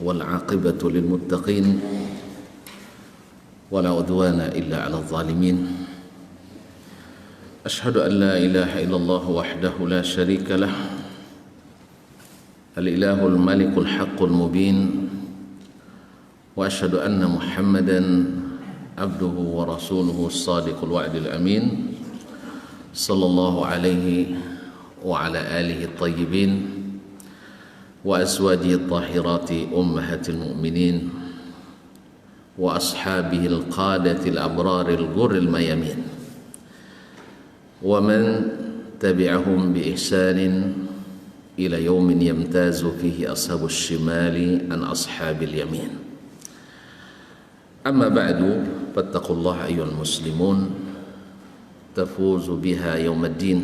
والعاقبة للمتقين ولا عدوان إلا على الظالمين أشهد أن لا إله إلا الله وحده لا شريك له الإله الملك الحق المبين وأشهد أن محمدا عبده ورسوله الصادق الوعد الأمين صلى الله عليه وعلى آله الطيبين وأزواجه الطاهرات أمهات المؤمنين وأصحابه القادة الأبرار الغر الميامين ومن تبعهم بإحسان إلى يوم يمتاز فيه أصحاب الشمال عن أصحاب اليمين أما بعد فاتقوا الله أيها المسلمون تفوز بها يوم الدين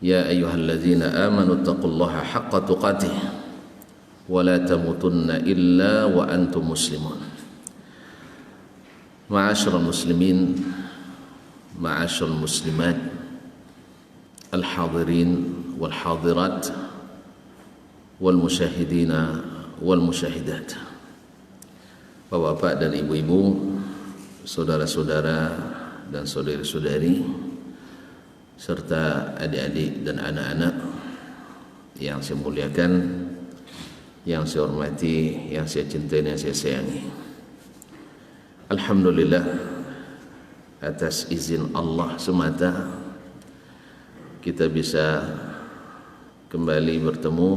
يا أيها الذين آمنوا اتقوا الله حق تقاته ولا تموتن إلا وأنتم مسلمون معاشر المسلمين معاشر المسلمات الحاضرين والحاضرات والمشاهدين والمشاهدات Bapak-bapak dan ibu-ibu, saudara-saudara dan saudari-saudari, serta adik-adik dan anak-anak yang saya muliakan, yang saya hormati, yang saya cintai, yang saya sayangi. Alhamdulillah, atas izin Allah semata kita bisa kembali bertemu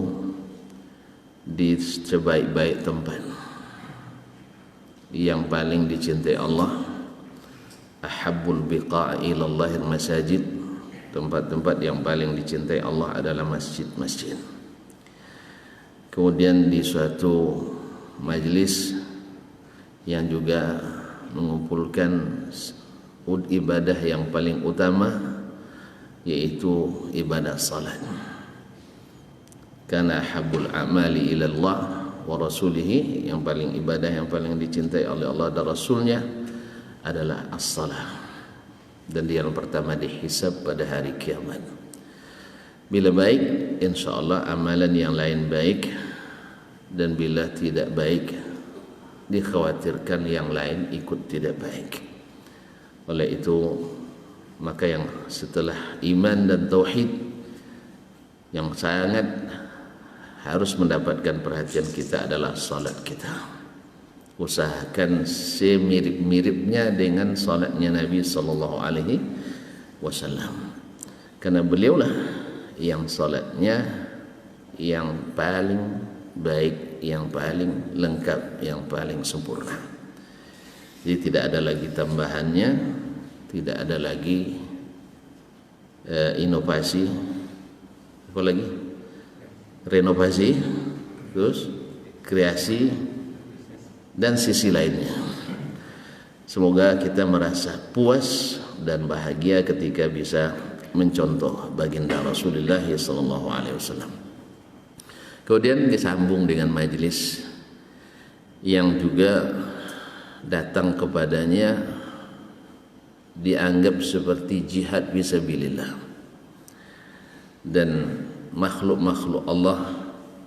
di sebaik-baik tempat yang paling dicintai Allah. Ahabbul biqa'i ilallahil masajid, tempat-tempat yang paling dicintai Allah adalah masjid-masjid. Kemudian di suatu majlis yang juga mengumpulkan ibadah yang paling utama, yaitu ibadah salat. Karena ahabbul a'mali ilallah wa rasulihi, yang paling ibadah yang paling dicintai oleh Allah dan Rasulnya adalah as-salah, dan dia yang pertama dihisab pada hari kiamat. Bila baik, insyaallah amalan yang lain baik, dan bila tidak baik, dikhawatirkan yang lain ikut tidak baik. Oleh itu, maka yang setelah iman dan tauhid yang sangat harus mendapatkan perhatian kita adalah salat kita. Usahakan semirip-miripnya dengan salatnya Nabi sallallahu alaihi wasallam, karena beliaulah yang salatnya yang paling baik, yang paling lengkap, yang paling sempurna. Jadi tidak ada lagi tambahannya, tidak ada lagi inovasi, apa lagi, renovasi, terus kreasi dan sisi lainnya. Semoga kita merasa puas dan bahagia ketika bisa mencontoh baginda Rasulullah sallallahu alaihi wasallam. Kemudian disambung dengan majelis yang juga datang kepadanya dianggap seperti jihad fisabilillah, dan makhluk-makhluk Allah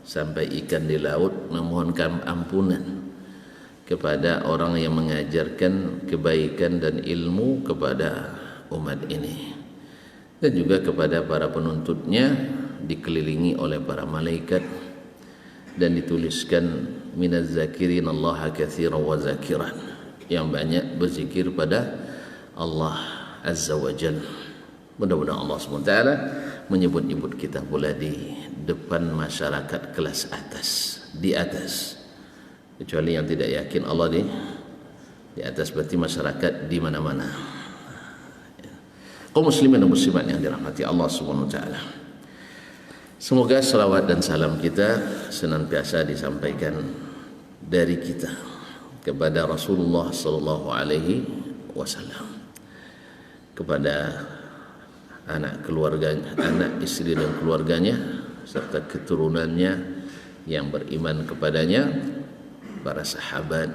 sampai ikan di laut memohonkan ampunan kepada orang yang mengajarkan kebaikan dan ilmu kepada umat ini, dan juga kepada para penuntutnya, dikelilingi oleh para malaikat dan dituliskan minaz zakirin Allah katsiran wa zakiran, yang banyak berzikir pada Allah azza wa jalla. Mudah-mudahan Allah SWT menyebut-nyebut kita pula di depan masyarakat kelas atas, di atas. Kecuali yang tidak yakin Allah di atas, berarti masyarakat di mana-mana. Kaum muslimin dan muslimat yang dirahmati Allah SWT, semoga salawat dan salam kita senantiasa disampaikan dari kita kepada Rasulullah sallallahu alaihi wasallam, kepada anak keluarganya, anak istri dan keluarganya, serta keturunannya yang beriman kepadanya, para sahabat,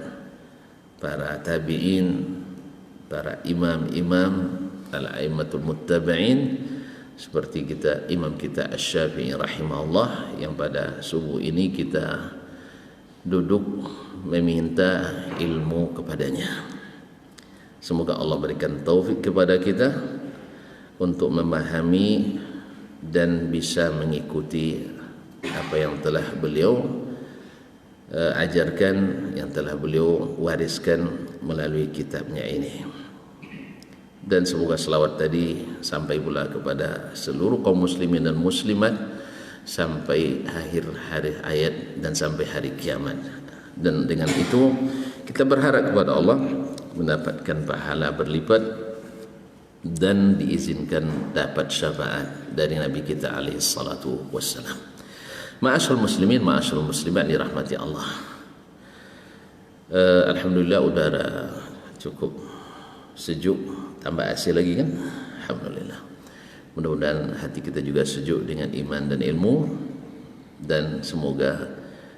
para tabi'in, para imam-imam, al-a'immatul muttaba'in, seperti imam kita Asy-Syafi'i rahimahullah, yang pada subuh ini kita duduk meminta ilmu kepadanya. Semoga Allah berikan taufik kepada kita untuk memahami dan bisa mengikuti apa yang telah beliau ajarkan, yang telah beliau wariskan melalui kitabnya ini. Dan semoga selawat tadi sampai pula kepada seluruh kaum muslimin dan muslimat sampai akhir hari ayat dan sampai hari kiamat. Dan dengan itu kita berharap kepada Allah mendapatkan pahala berlipat dan diizinkan dapat syafaat dari Nabi kita alaihi salatu wassalam. Ma'asyiral muslimin, ma'asyiral muslimat dirahmati Allah. Alhamdulillah udara cukup sejuk, tambah AC lagi kan? Alhamdulillah. Mudah-mudahan hati kita juga sejuk dengan iman dan ilmu, dan semoga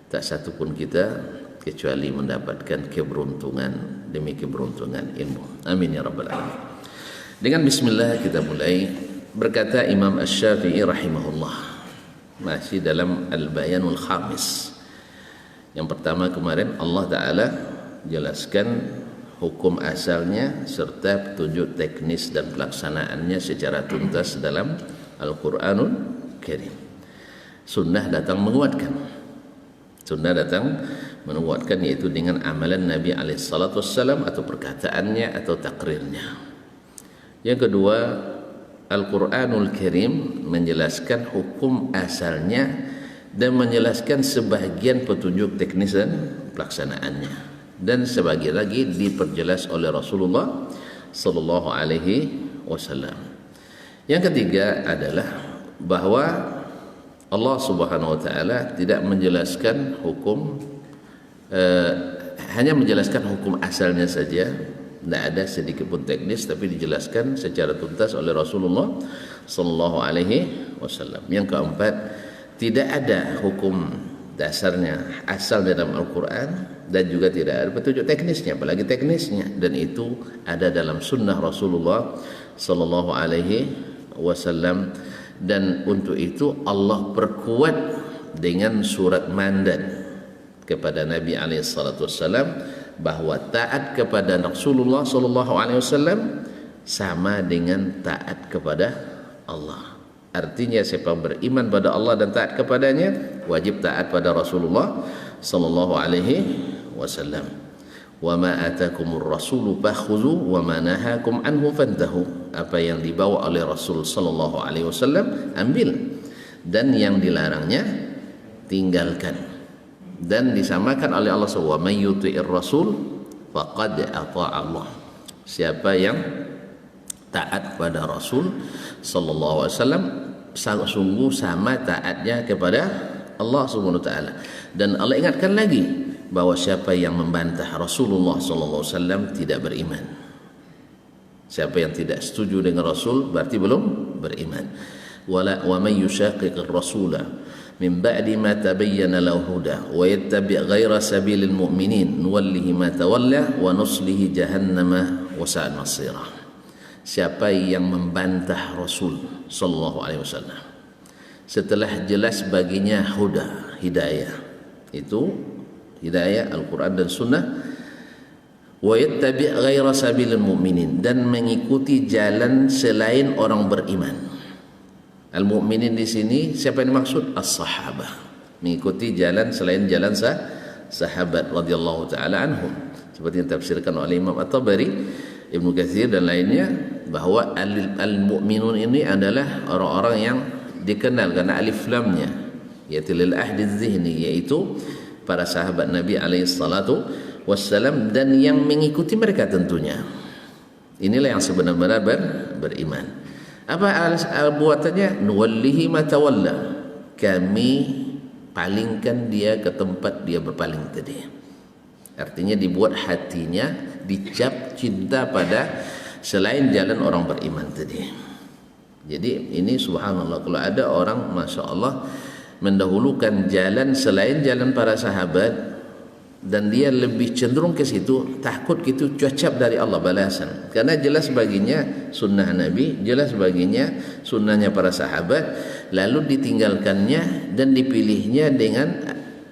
tak satu pun kita kecuali mendapatkan keberuntungan demi keberuntungan ilmu. Amin ya rabbal alamin. Dengan bismillah kita mulai. Berkata Imam Asy-Syafi'i rahimahullah, masih dalam Al-Bayanul Khamis. Yang pertama kemarin Allah Ta'ala jelaskan hukum asalnya serta petunjuk teknis dan pelaksanaannya secara tuntas dalam Al-Quranul Karim. Sunnah datang menguatkan. Sunnah datang menguatkan, yaitu dengan amalan Nabi SAW atau perkataannya atau takrirnya. Yang kedua, Al-Quranul Karim menjelaskan hukum asalnya dan menjelaskan sebahagian petunjuk teknis dan pelaksanaannya, dan sebagian lagi diperjelas oleh Rasulullah sallallahu alaihi wasallam. Yang ketiga adalah bahwa Allah Subhanahu wa taala tidak menjelaskan hukum hanya menjelaskan hukum asalnya saja, tidak ada sedikit pun teknis, tapi dijelaskan secara tuntas oleh Rasulullah sallallahu alaihi wasallam. Yang keempat, tidak ada hukum dasarnya asal dalam Al-Quran dan juga tidak ada petunjuk teknisnya, apalagi teknisnya, dan itu ada dalam sunnah Rasulullah sallallahu alaihi wasallam. Dan untuk itu Allah perkuat dengan surat mandat kepada Nabi alaihi salatu wasallam bahwa taat kepada Rasulullah sallallahu alaihi wasallam sama dengan taat kepada Allah. Artinya siapa beriman pada Allah dan taat kepadanya wajib taat pada Rasulullah sallallahu alaihi wasallam. Wa ma atakumur rasulu fakhudhu wa ma nahakum anhu fantahu. Apa yang dibawa oleh Rasul sallallahu alaihi wasallam ambil, dan yang dilarangnya tinggalkan. Dan disamakan oleh Allah SWT, "May yuti'ir rasul faqad ata'a Allah." Siapa yang taat pada Rasul sallallahu alaihi wasallam sungguh sama taatnya kepada Allah Subhanahu wa taala. Dan Allah ingatkan lagi bahwa siapa yang membantah Rasulullah sallallahu alaihi wasallam tidak beriman. Siapa yang tidak setuju dengan Rasul berarti belum beriman. Wa may yushaqiqir rasula min ba'di ma tabayyana lahu huda wa yattabi' ghaira sabilil mu'minin nuwallihi ma tawalla wa nuslihi jahannama wa sa'at masira. Siapa yang membantah Rasul sallallahu alaihi wasallam setelah jelas baginya huda, hidayah, itu hidayah Al-Quran dan Sunnah, wa yattabi' ghaira sabilil mu'minin, dan mengikuti jalan selain orang beriman. Al-mu'minin di sini siapa yang dimaksud? As-sahabah, mengikuti jalan selain jalan sahabat radhiyallahu taala anhum, seperti yang tafsirkan oleh Imam At-Tabari, Ibnu Katsir dan lainnya, bahwa al-mu'minun ini adalah orang-orang yang dikenal karena alif lamnya, yaitu lil ahdi dzihni, yaitu para sahabat Nabi alaihi salatu wassalam, dan yang mengikuti mereka tentunya. Inilah yang sebenar-benar beriman. Apa buatannya? Nuwallihi ma tawalla, kami palingkan dia ke tempat dia berpaling tadi. Artinya dibuat hatinya dicap cinta pada selain jalan orang beriman tadi. Jadi ini subhanallah, kalau ada orang masya Allah mendahulukan jalan selain jalan para sahabat dan dia lebih cenderung ke situ, takut itu cocap dari Allah balasan, karena jelas baginya sunnah Nabi, jelas baginya sunnahnya para sahabat, lalu ditinggalkannya dan dipilihnya dengan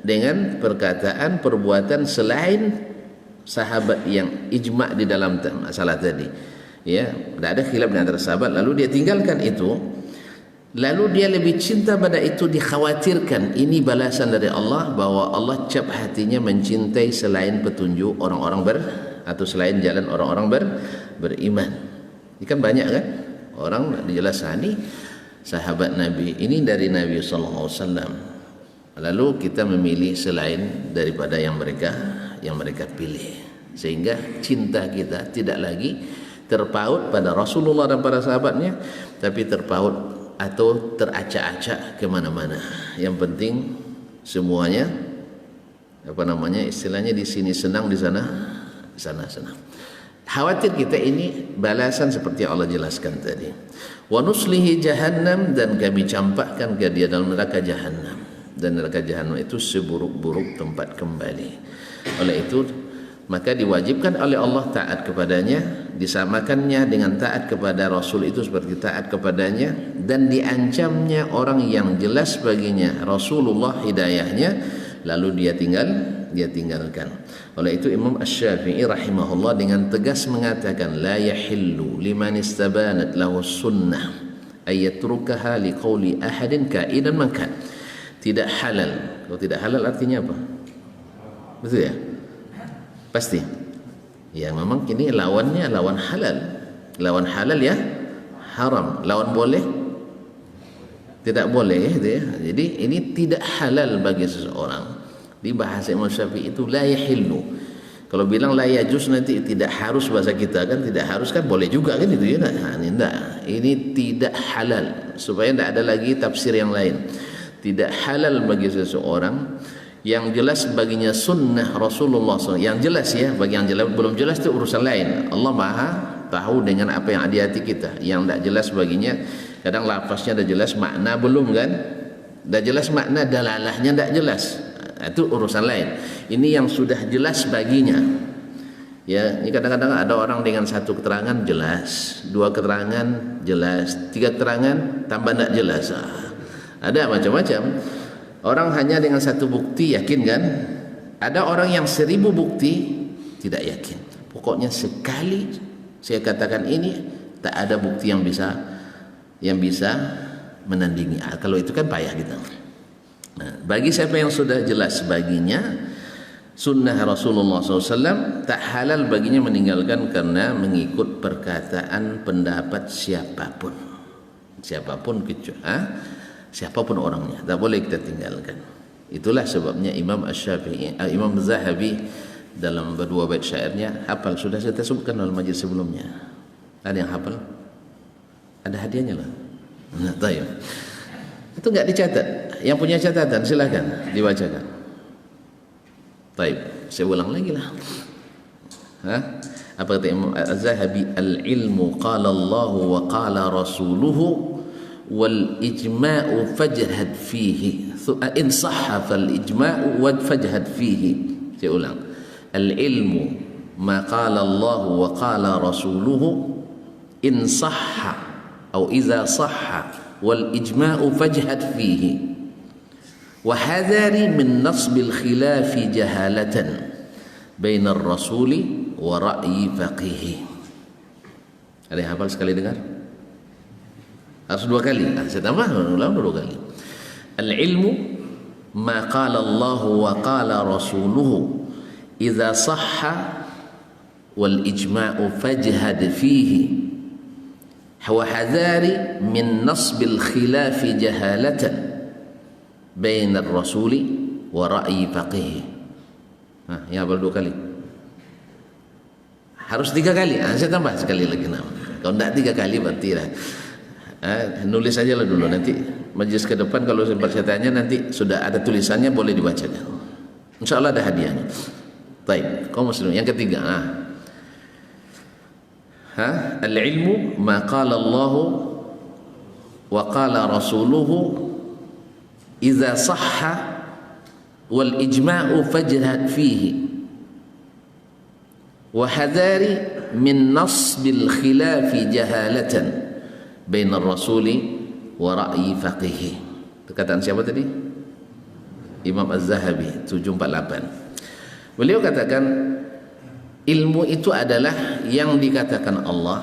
dengan perkataan perbuatan selain sahabat yang ijma' di dalam masalah tadi. Ya, tidak ada khilaf di antara sahabat, lalu dia tinggalkan itu, lalu dia lebih cinta pada itu, dikhawatirkan ini balasan dari Allah bahwa Allah cap hatinya mencintai selain petunjuk orang-orang atau selain jalan orang-orang beriman. Ini kan banyak kan orang dijelaskan sahabat Nabi ini dari Nabi sallallahu alaihi wasallam, lalu kita memilih selain daripada yang mereka pilih, sehingga cinta kita tidak lagi terpaut pada Rasulullah dan para sahabatnya, tapi terpaut atau teracak-acak kemana-mana. Yang penting semuanya istilahnya di sini senang, di sana senang. Khawatir kita ini balasan seperti Allah jelaskan tadi. Wa nuslihi jahannam, dan kami campakkan ke dia dalam neraka jahannam, dan neraka jahannam itu seburuk-buruk tempat kembali. Oleh itu maka diwajibkan oleh Allah taat kepadanya, disamakannya dengan taat kepada Rasul itu seperti taat kepadanya, dan diancamnya orang yang jelas baginya Rasulullah hidayahnya lalu dia tinggalkan. Oleh itu Imam Asy-Syafi'i rahimahullah dengan tegas mengatakan, la yahillu liman istabanat lahu sunnah ayatrukaha liqauli ahadin kaidan man kan. Tidak halal. Kalau tidak halal artinya apa? Betul ya? Pasti. Ya memang ini lawannya lawan halal. Lawan halal ya haram. Lawan boleh tidak boleh gitu ya. Jadi ini tidak halal bagi seseorang. Di bahasa Imam Syafi'i itu la yahillu. Kalau bilang la yajuz nanti tidak harus bahasa kita kan, tidak harus kan, boleh juga kan itu ya. Nah, ini tidak halal, supaya tidak ada lagi tafsir yang lain. Tidak halal bagi seseorang yang jelas baginya sunnah Rasulullah SAW, yang jelas ya. Bagi yang jelas, belum jelas itu urusan lain. Allah Maha tahu dengan apa yang ada di hati kita. Yang tidak jelas baginya, kadang lafaznya dah jelas, makna belum kan. Dah jelas makna, dalalahnya tidak jelas, itu urusan lain. Ini yang sudah jelas baginya. Ya, ini kadang-kadang ada orang dengan satu keterangan jelas, dua keterangan jelas, tiga keterangan tambah tidak jelas. Ada macam-macam. Orang hanya dengan satu bukti yakin kan? Ada orang yang 1000 bukti tidak yakin. Pokoknya sekali saya katakan ini, tak ada bukti yang bisa menandingi. Kalau itu kan payah gitu. Nah, bagi siapa yang sudah jelas baginya sunnah Rasulullah SAW, tak halal baginya meninggalkan karena mengikut perkataan pendapat siapapun siapapun orangnya, tak boleh kita tinggalkan. Itulah sebabnya Imam Asy-Syafi'i, Imam Zahabi dalam berdua bait syairnya hafal, sudah saya sebutkan dalam majlis sebelumnya. Ada yang hafal? Ada hadiahnya lah. Nah, tahu. Itu enggak dicatat. Yang punya catatan silakan dibacakan. Baik, saya ulang lagi lah. Apa kata Imam Az-Zahabi? Al-ilmu qala Allah wa qala rasuluhu wal ijma'u fajhad fihi. In sahha fal ijma'u fajhad fihi. Saya ulang. Al-ilmu ma qala Allah wa qala rasuluhu in sahha atau idza sahha wal ijma'u fajhad fihi. Wa hadari min nasbil khilafi jahalatan baina ar-rasuli wa ra'yi faqih. Ada yang hafal sekali dengar? Harus 2 kali. Saya tambah ulang 2 kali. Al-ilmu ma qala Allah wa qala rasuluhu idza sahha wal ijma'u fajhad fihi. Wa hadari min nasbil khilafi jahalatan baina ar-rasuli wa ra'yi faqih. Ya hafal 2 kali. Harus 3 kali. Saya tambah sekali lagi. Kalau tidak 3 kali berarti lah. Nulis saja lah dulu, nanti majlis ke depan kalau saya tanya nanti sudah ada tulisannya, boleh dibacakan. InsyaAllah ada hadiahnya. Baik, kaum muslimin. Yang ketiga, al-ilmu ma qala Allah wa qala rasuluhu idza sahha wal ijma'u fajhad fihi wa hadari min nasbil khilafi jahalatan bainar rasuli wa ra'yi faqih. Perkataan siapa tadi? Imam Az-Zahabi 748. Beliau katakan ilmu itu adalah yang dikatakan Allah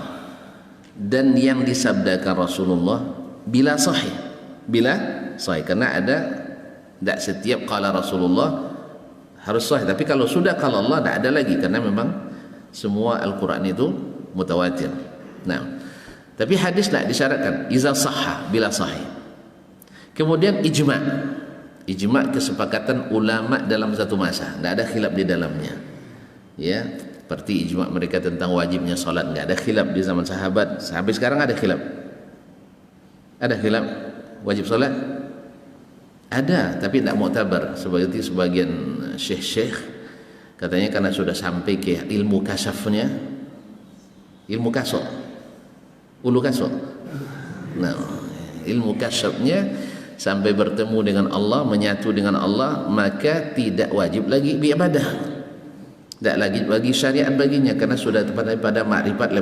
dan yang disabdakan Rasulullah bila sahih. Bila sahih, karena ada tidak setiap qala Rasulullah harus sahih, tapi kalau sudah qala Allah tidak ada lagi, karena memang semua Al-Quran itu mutawatir. Nah, tapi hadis tidak disyaratkan iza sahha, bila sahih. Kemudian ijma' kesepakatan ulama dalam satu masa, tidak ada khilaf di dalamnya. Ya, seperti ijma' mereka tentang wajibnya salat, tidak ada khilaf di zaman sahabat. Sampai sekarang ada khilaf. Ada khilaf wajib salat? Ada, tapi tidak muktabar. Seperti sebagian syekh-syekh katanya karena sudah sampai ke ilmu kasafnya, ilmu kasok, ulu kasok. Nah, ilmu kasafnya sampai bertemu dengan Allah, menyatu dengan Allah, maka tidak wajib lagi beribadah, tidak lagi bagi syariat baginya, karena sudah pada makrifat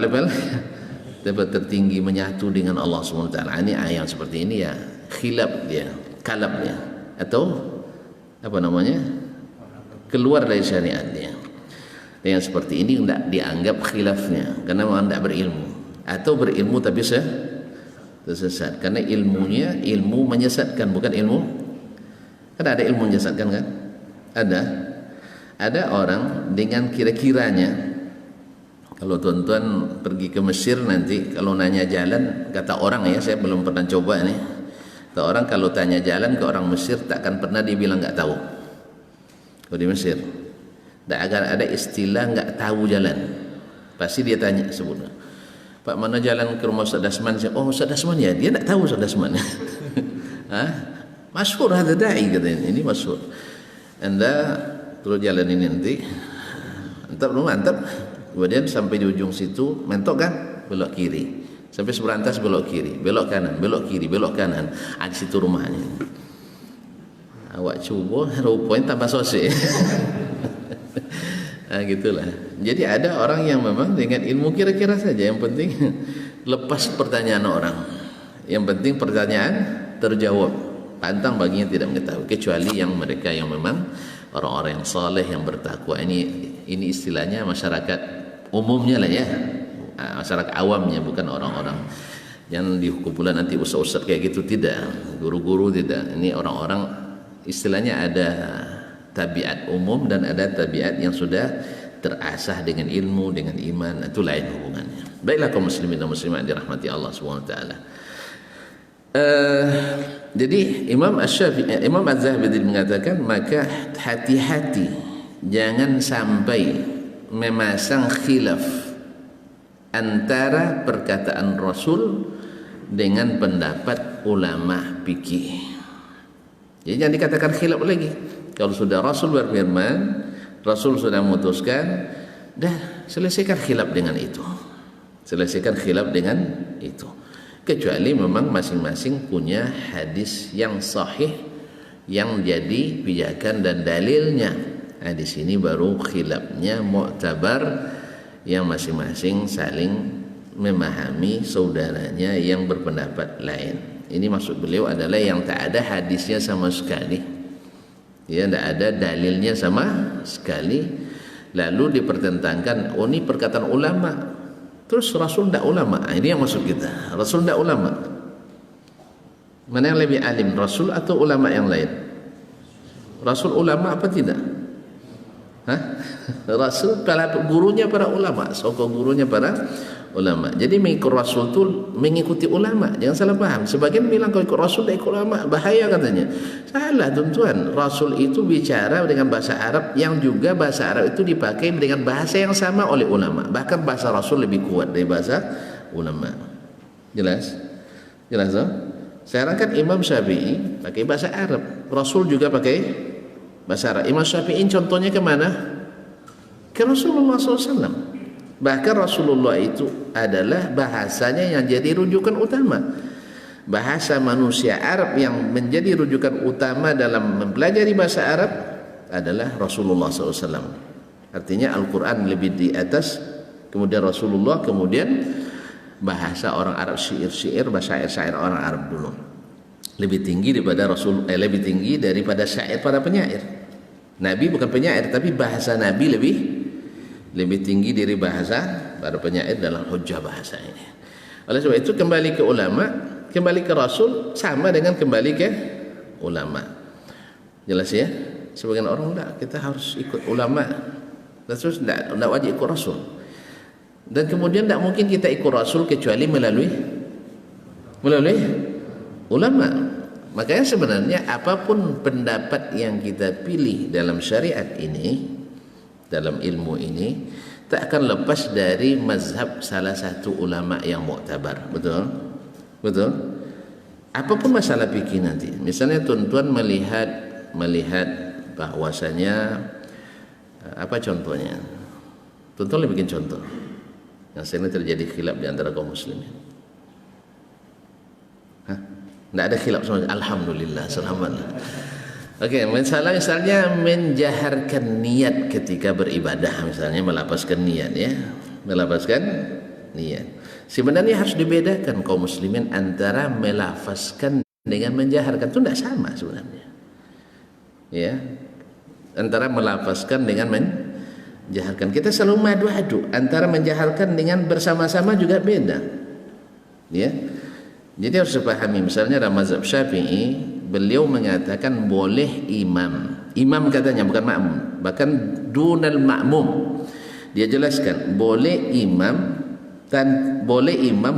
level tertinggi, menyatu dengan Allah SWT. Ini ayat seperti ini ya khilaf dia, kalab dia, atau apa namanya, keluar dari syariat dia. Yang seperti ini tidak dianggap khilafnya, karena memang tidak berilmu, atau berilmu tapi tersesat, karena ilmunya ilmu menyesatkan, bukan ilmu. Kan ada ilmu menyesatkan kan? Ada orang dengan kira-kiranya. Kalau tuan-tuan pergi ke Mesir nanti, kalau nanya jalan, kata orang ya, saya belum pernah coba nih, kata orang kalau tanya jalan ke orang Mesir takkan pernah dibilang nggak tahu. Kalau di Mesir tidak akan ada istilah nggak tahu jalan, pasti dia tanya sebutnya, Pak, mana jalan ke rumah Ustaz Dasman? Oh, Ustaz Dasman ya, dia tak tahu Ustaz Dasman. Masyhur ada da'i katanya, ini masyhur. Anda terus jalan ini nanti, mantap. Kemudian sampai di ujung situ, mentok kan? Belok kiri. Sampai seberantas belok kiri, belok kanan, belok kiri, belok kanan. Di situ rumahnya. Awak cuba, rupanya tambah sosik. Gitulah. Jadi ada orang yang memang dengan ilmu kira-kira saja, yang penting lepas pertanyaan orang, yang penting pertanyaan terjawab, pantang baginya tidak mengetahui, kecuali yang mereka yang memang orang-orang yang saleh, yang bertakwa. Ini istilahnya masyarakat umumnya lah ya, masyarakat awamnya, bukan orang-orang yang dihukum pula nanti ustaz-ustaz kayak gitu, tidak, guru-guru tidak. Ini orang-orang istilahnya ada tabiat umum dan ada tabiat yang sudah terasah dengan ilmu, dengan iman, itu lain hubungannya. Baiklah kaum muslimin dan muslimat dirahmati Allah SWT. Jadi Imam Az-Zahabi mengatakan, maka hati-hati jangan sampai memasang khilaf antara perkataan Rasul dengan pendapat ulama fikih. Jadi jangan dikatakan khilaf lagi. Kalau sudah Rasul berfirman, Rasul sudah memutuskan, dah selesaikan khilaf dengan itu. Selesaikan khilaf dengan itu. Kecuali memang masing-masing punya hadis yang sahih yang jadi pijakan dan dalilnya. Di sini baru khilafnya mu'tabar, yang masing-masing saling memahami saudaranya yang berpendapat lain. Ini maksud beliau adalah yang tak ada hadisnya sama sekali, ya, tidak ada dalilnya sama sekali, lalu dipertentangkan, oh ini perkataan ulama, terus Rasul tidak ulama. Ini yang maksud kita, Rasul tidak ulama. Mana yang lebih alim, Rasul atau ulama yang lain? Rasul ulama apa tidak? Rasul gurunya para ulama, sokong gurunya para ulama. Jadi mengikut Rasul itu mengikuti ulama, jangan salah paham. Sebagian bilang kalau ikut Rasul tidak ikut ulama, bahaya katanya. Salah tuan-tuan, Rasul itu bicara dengan bahasa Arab, yang juga bahasa Arab itu dipakai dengan bahasa yang sama oleh ulama. Bahkan bahasa Rasul lebih kuat dari bahasa ulama. Jelas? Jelas tak? Sekarang kan Imam Syafi'i pakai bahasa Arab, Rasul juga pakai bahasa Arab. Imam Syafi'i contohnya ke mana? Ke Rasulullah SAW. Bahkan Rasulullah itu adalah bahasanya yang jadi rujukan utama. Bahasa manusia Arab yang menjadi rujukan utama dalam mempelajari bahasa Arab adalah Rasulullah SAW. Artinya Al-Quran lebih di atas, kemudian Rasulullah, kemudian bahasa orang Arab, syair-syair, bahasa syair orang Arab dulu. lebih tinggi daripada lebih tinggi daripada syair para penyair. Nabi bukan penyair, tapi bahasa Nabi lebih tinggi dari bahasa para penyair dalam hujjah bahasa ini. Oleh sebab itu kembali ke ulama, kembali ke Rasul sama dengan kembali ke ulama. Jelas ya? Sebagian orang enggak, kita harus ikut ulama. Terus enggak wajib ikut Rasul. Dan kemudian enggak mungkin kita ikut Rasul kecuali melalui ulama. Makanya sebenarnya apapun pendapat yang kita pilih dalam syariat ini, dalam ilmu ini, tak akan lepas dari mazhab salah satu ulama yang muktabar. Betul? Betul? Apapun masalah fikih nanti, misalnya tuan-tuan melihat bahwasanya apa contohnya? Tuan-tuan bikin contoh. Yang sering terjadi khilaf di antara kaum muslimin. Tidak ada khilaf sama. Alhamdulillah, selamat. Oke, misalnya menjaharkan niat ketika beribadah, misalnya melapaskan niat ya, melapaskan niat. Sebenarnya harus dibedakan kaum muslimin antara melafazkan dengan menjaharkan, itu tidak sama sebenarnya. Ya, antara melafazkan dengan menjaharkan. Kita selalu madu-adu antara menjaharkan dengan bersama-sama juga beda. Ya. Jadi harus dipahami, misalnya dalam mazhab Syafi'i, beliau mengatakan boleh imam katanya, bukan makmum, bahkan dunal makmum. Dia jelaskan boleh imam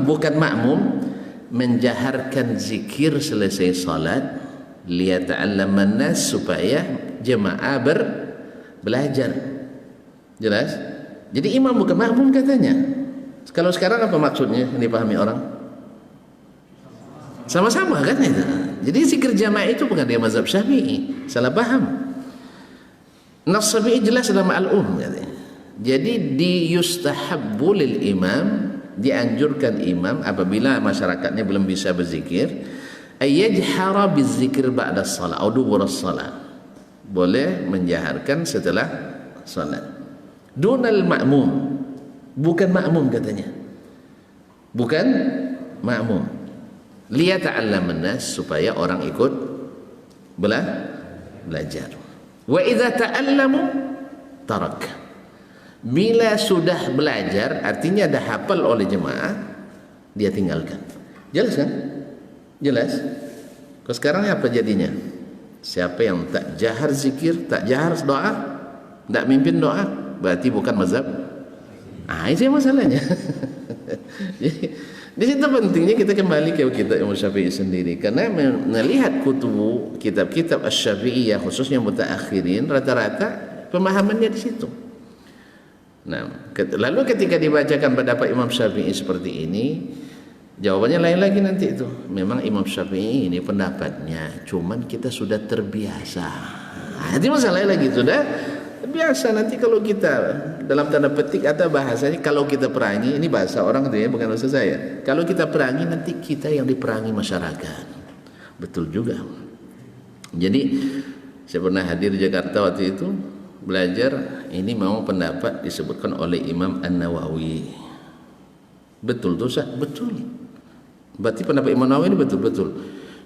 bukan makmum menjaharkan zikir selesai salat liyata'allaman nas, supaya jemaah belajar. Jelas? Jadi imam bukan makmum katanya. Kalau sekarang apa maksudnya yang dipahami orang? Sama-sama kan itu. Jadi zikir jamaah itu bukan dia mazhab Syafi'i, salah paham. Nas Syafi'i jelas dalam al-um. Jadi yustahabbu lil imam, dianjurkan imam apabila masyarakatnya belum bisa berzikir, ayyajhara bizikir ba'da shalah atau dubur shalah. Boleh menjaharkan setelah salat. Dunal makmum, bukan makmum katanya. Bukan makmum. Liyata'allaman nas, supaya orang ikut belajar. Wa idza ta'allamu tarak. Bila sudah belajar, artinya dah hafal oleh jemaah, dia tinggalkan. Jelas kan? Jelas. Kalau sekarang apa jadinya? Siapa yang tak jahar zikir, tak jahar doa, tak mimpin doa, berarti bukan mazhab. Itu masalahnya. Di situ pentingnya kita kembali ke kitab Imam Syafi'i sendiri, karena melihat kitab-kitab Asy-Syafi'iyah khususnya mutaakhirin, rata-rata pemahamannya di situ. Nah, lalu ketika dibacakan pendapat Imam Syafi'i seperti ini, jawabannya lain lagi nanti itu. Memang Imam Syafi'i ini pendapatnya, cuman kita sudah terbiasa. Itu masalahnya lagi, sudah biasa. Nanti kalau kita dalam tanda petik atau bahasanya, kalau kita perangi, ini bahasa orang itu ya, bukan bahasa saya. Kalau kita perangi, nanti kita yang diperangi masyarakat. Betul juga. Jadi saya pernah hadir di Jakarta waktu itu belajar, ini memang pendapat disebutkan oleh Imam An-Nawawi. Betul tuh, betul. Berarti pendapat Imam Nawawi ini betul-betul.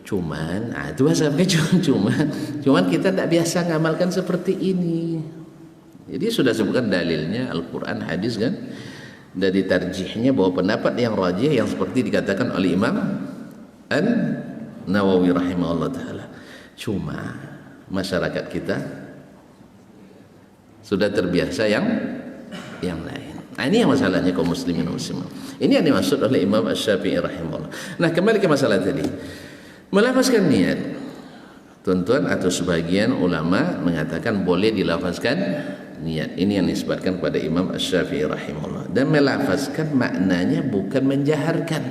Cuman, itu bahasanya cuman kita tidak biasa ngamalkan seperti ini. Jadi sudah sebutkan dalilnya Al-Quran, hadis kan, dari tarjihnya bahwa pendapat yang rajih yang seperti dikatakan oleh Imam An-Nawawi rahimahullah ta'ala. Cuma masyarakat kita sudah terbiasa yang lain. Nah, ini yang masalahnya kaum muslimin dan muslimah. Ini yang dimaksud oleh Imam Asy-Syafi'i rahimahullah. Nah, kembali ke masalah tadi. Melafazkan niat, tuan-tuan atau sebagian ulama mengatakan boleh dilafazkan niat. Ini yang disebutkan kepada Imam Asy-Syafi'i rahimahullah. Dan melafazkan maknanya bukan menjaharkan,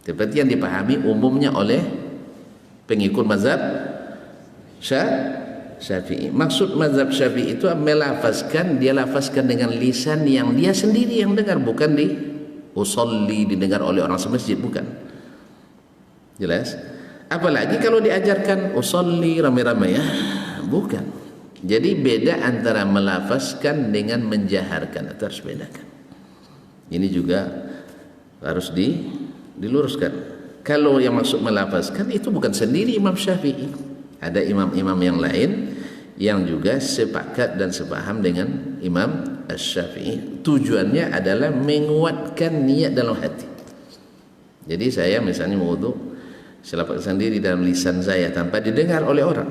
seperti yang dipahami umumnya oleh pengikut mazhab Syafi'i. Maksud mazhab Syafi'i itu melafazkan, dia lafazkan dengan lisan yang dia sendiri yang dengar, bukan di usolli, didengar oleh orang semasjid, bukan. Jelas? Apalagi kalau diajarkan usolli rame-rame, ya, bukan. Jadi beda antara melafazkan dengan menjaharkan, itu harus bedakan. Ini juga harus diluruskan. kalau yang maksud melafazkan itu bukan sendiri Imam Syafi'i, ada imam-imam yang lain yang juga sepakat dan sepaham dengan Imam Asy-Syafi'i. Tujuannya adalah menguatkan niat dalam hati. Jadi saya misalnya wudu, saya lafazkan sendiri dalam lisan saya tanpa didengar oleh orang,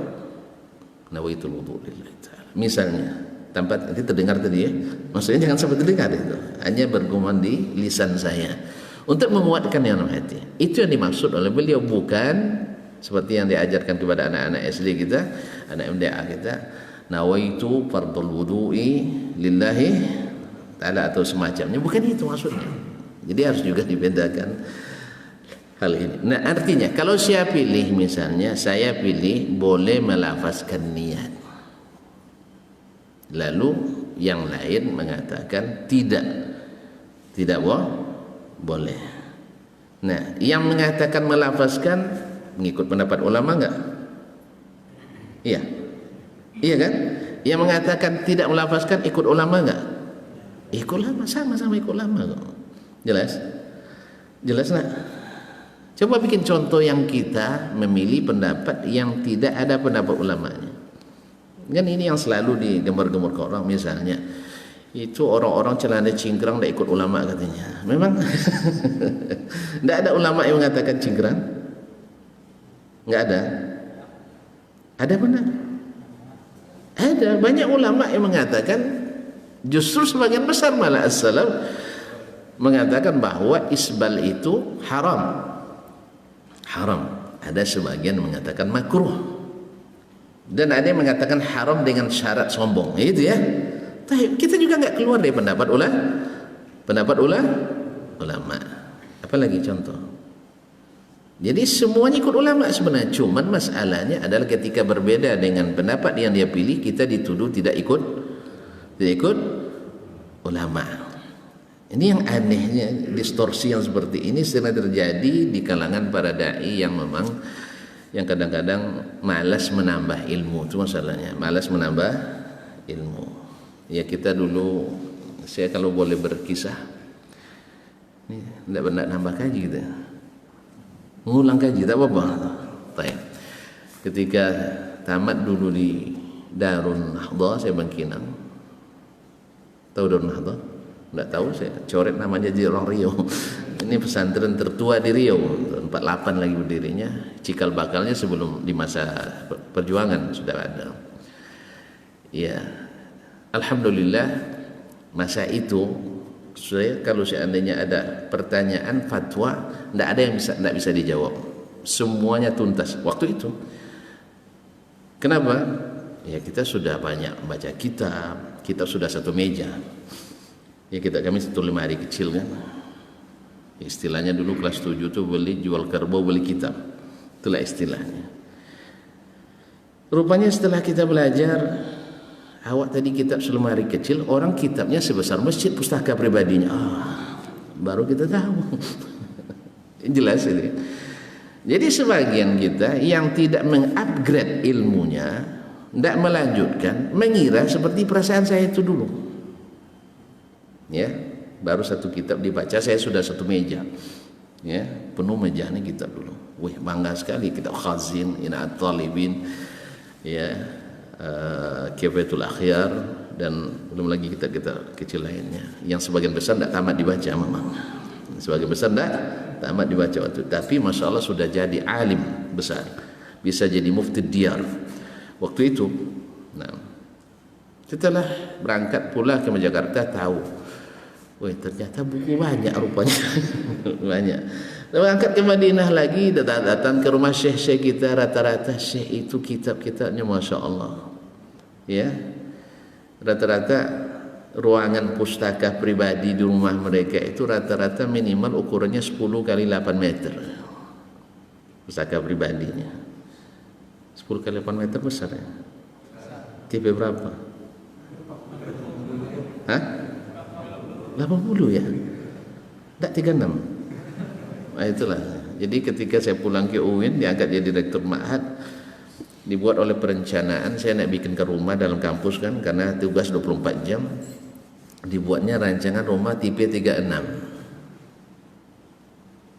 nawaitul wudu lillahi ta'ala misalnya, tanpa nanti terdengar tadi ya, maksudnya jangan sampai terdengar itu, hanya bergumam di lisan saya untuk menguatkan yang dalam hati. Itu yang dimaksud oleh beliau, bukan seperti yang diajarkan kepada anak-anak SD kita, anak MDA kita, nawaitu fardul wudu'i lillahi ta'ala atau semacamnya, bukan itu maksudnya. Jadi harus juga dibedakan hal ini. Nah, artinya kalau saya pilih, misalnya saya pilih boleh melafazkan niat, lalu yang lain mengatakan tidak boleh. Nah, yang mengatakan melafazkan mengikut pendapat ulama enggak? Iya kan? Yang mengatakan tidak melafazkan ikut ulama enggak? Ikut ulama, sama-sama ikut ulama kok. Jelas nak? Coba bikin contoh yang kita memilih pendapat yang tidak ada pendapat ulamanya. Kan ini yang selalu digembar-gembar ke orang, misalnya itu orang-orang celana cingkrang tidak ikut ulama katanya. Memang tidak ada ulama yang mengatakan cingkrang? Enggak ada. Ada benar? Ada banyak ulama yang mengatakan, justru sebagian besar malah as-salaf mengatakan bahwa isbal itu haram. Ada sebagian mengatakan makruh, dan ada yang mengatakan haram dengan syarat sombong. Itu ya. Tapi kita juga enggak keluar dari pendapat ulama. Apalagi contoh. Jadi semuanya ikut ulama sebenarnya. Cuman masalahnya adalah ketika berbeda dengan pendapat yang dia pilih, kita dituduh tidak ikut ulama. Ini yang anehnya, distorsi yang seperti ini sering terjadi di kalangan para dai yang memang yang kadang-kadang malas menambah ilmu. Itu masalahnya, malas menambah ilmu. Ya, kita dulu, saya kalau boleh berkisah, ini tidak pernah nambah kaji kita, mengulang kaji, tak apa-apa. Ketika tamat dulu di Darun Nahdhah, saya Bangkinang. Tahu Darun Nahdhah? Tidak tahu, saya coret namanya di orang Riau. Ini pesantren tertua di Riau, 48 lagi berdirinya. Cikal bakalnya sebelum di masa perjuangan sudah ada. Ya, alhamdulillah masa itu saya, kalau seandainya ada pertanyaan fatwa, tidak ada yang tidak bisa dijawab. Semuanya tuntas waktu itu. Kenapa? Ya, kita sudah banyak baca kitab, kita sudah satu meja. Ya, kami satu lemari kecil kan. Istilahnya dulu kelas 7 tuh jual kerbau beli kitab. Itulah istilahnya. Rupanya setelah kita belajar, awak tadi kitab selemari kecil, orang kitabnya sebesar masjid pustaka pribadinya. Baru kita tahu. Jelas ini. Jadi sebagian kita yang tidak mengupgrade ilmunya, tidak melanjutkan, mengira seperti perasaan saya itu dulu. Ya, baru satu kitab dibaca, saya sudah satu meja. Ya, penuh meja ini kitab dulu. Wih, bangga sekali kitab Khazin, Ina'at Talibin, ya, Kifayatul Akhyar, dan belum lagi kitab-kitab kecil lainnya yang sebagian besar tidak tamat dibaca memang. Sebagian besar tidak tamat dibaca waktu itu. Tapi Masya Allah sudah jadi alim besar, bisa jadi mufti diyar waktu itu. Nah, setelah berangkat pula ke Jakarta, tahu, wih, ternyata buku banyak rupanya. Banyak. Berangkat ke Madinah lagi, datang ke rumah syekh-syekh kita, rata-rata syekh itu kitab-kitabnya Masya Allah. Ya, rata-rata ruangan pustaka pribadi di rumah mereka itu rata-rata minimal ukurannya 10 kali 8 meter. Pustaka pribadinya 10 kali 8 meter besar ya. Tipe berapa? Hah? 80 ya? Tak 36. Nah, itulah. Jadi ketika saya pulang ke UIN, diangkat jadi direktur ma'had, dibuat oleh perencanaan, saya nak bikin ke rumah dalam kampus kan, karena tugas 24 jam. Dibuatnya rancangan rumah tipe 36.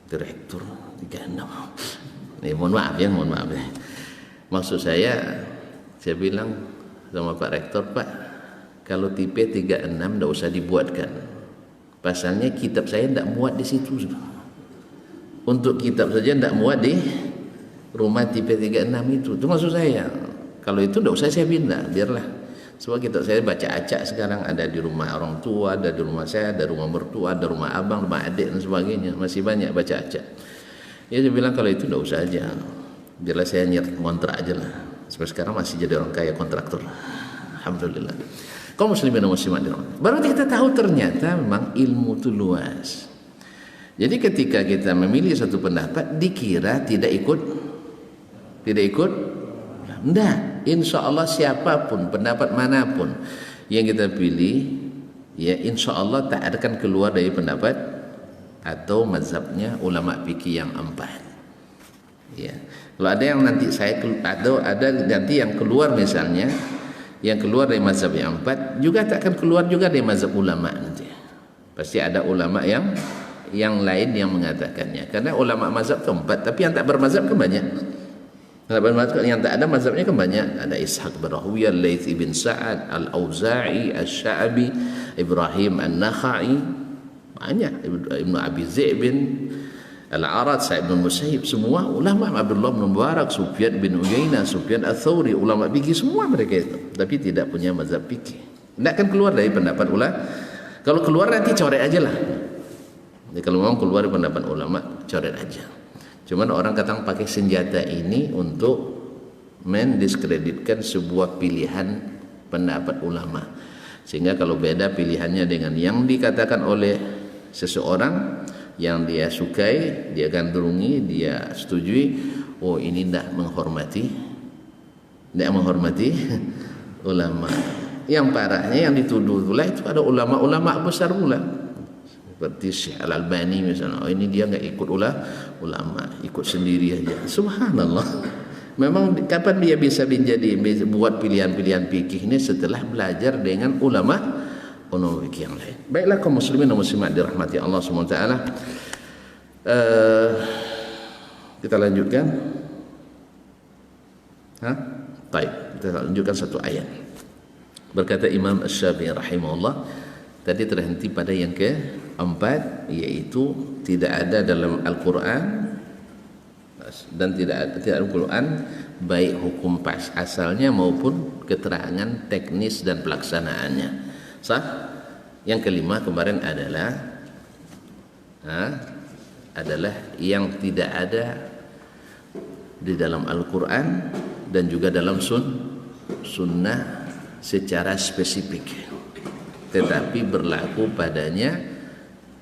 Direktur 36. Mohon maaf ya. Maksud saya bilang sama Pak Rektor, Pak, kalau tipe 36 tidak usah dibuatkan. Pasalnya kitab saya tidak muat di situ. Untuk kitab saja tidak muat di rumah tipe 36 itu. Itu maksud saya. Kalau itu tidak usah saya pindah, biarlah. Sebab kitab saya baca acak sekarang, ada di rumah orang tua, ada di rumah saya, ada rumah mertua, ada rumah abang, rumah adik dan sebagainya. Masih banyak baca acak. Ya saya bilang kalau itu tidak usah aja. Biarlah saya ngontrak aja lah. Sampai sekarang masih jadi orang kaya kontraktor. Alhamdulillah. Kaum muslimin dan muslimat di rumah. Baru kita tahu ternyata memang ilmu itu luas. Jadi ketika kita memilih satu pendapat, dikira tidak ikut. Tidak. Insya Allah siapapun, pendapat manapun yang kita pilih, ya insya Allah tak akan keluar dari pendapat atau mazhabnya ulama fikih yang 4. Ya. Kalau ada yang nanti atau ada nanti yang keluar misalnya, yang keluar dari mazhab yang 4 juga tak akan keluar juga dari mazhab ulama nanti. Pasti ada ulama yang lain yang mengatakannya. Karena ulama mazhab itu 4, tapi yang tak bermazhab kan banyak. Yang tak ada mazhabnya kan banyak. Ada Ishaq bin Rahawiyah, Laits bin Sa'ad, Al-Auza'i, Asy-Sya'bi, Ibrahim An-Nakhai, banyak, Ibnu Abi Zaid bin Al-Arad, Sa'id bin Musayyib, semua ulama. Abdullah bin Mubarak, Sufyan bin Uyainah, Sufyan Ats-Tsauri, ulama fikih semua mereka itu, tapi tidak punya mazhab fikih. Tidak akan keluar dari pendapat ulama. Kalau keluar nanti coret aja lah. Jadi kalau memang keluar dari pendapat ulama, coret aja. Cuman orang kadang pakai senjata ini untuk mendiskreditkan sebuah pilihan pendapat ulama. Sehingga kalau beda pilihannya dengan yang dikatakan oleh seseorang yang dia sukai, dia gandrungi, dia setujui, oh ini tidak menghormati ulama. Yang parahnya yang dituduh pula itu ada ulama-ulama besar pula. Seperti Syekh Al-Albani misalnya, oh ini dia enggak ikut ulama, ikut sendiri aja. Subhanallah. Memang kapan dia bisa buat pilihan-pilihan fikih ini setelah belajar dengan ulama fikih yang lain. Baiklah kaum muslimin dan muslimat dirahmati Allah SWT. Kita lanjutkan. Baik, kita lanjutkan satu ayat. Berkata Imam Asy-Syafi'i rahimahullah, tadi terhenti pada yang keempat, yaitu tidak ada dalam Al-Quran dan tidak ada dalam Al-Quran baik hukum pas asalnya maupun keterangan teknis dan pelaksanaannya. Sah? Yang kelima kemarin adalah yang tidak ada di dalam Al-Quran dan juga dalam sunnah secara spesifik, tetapi berlaku padanya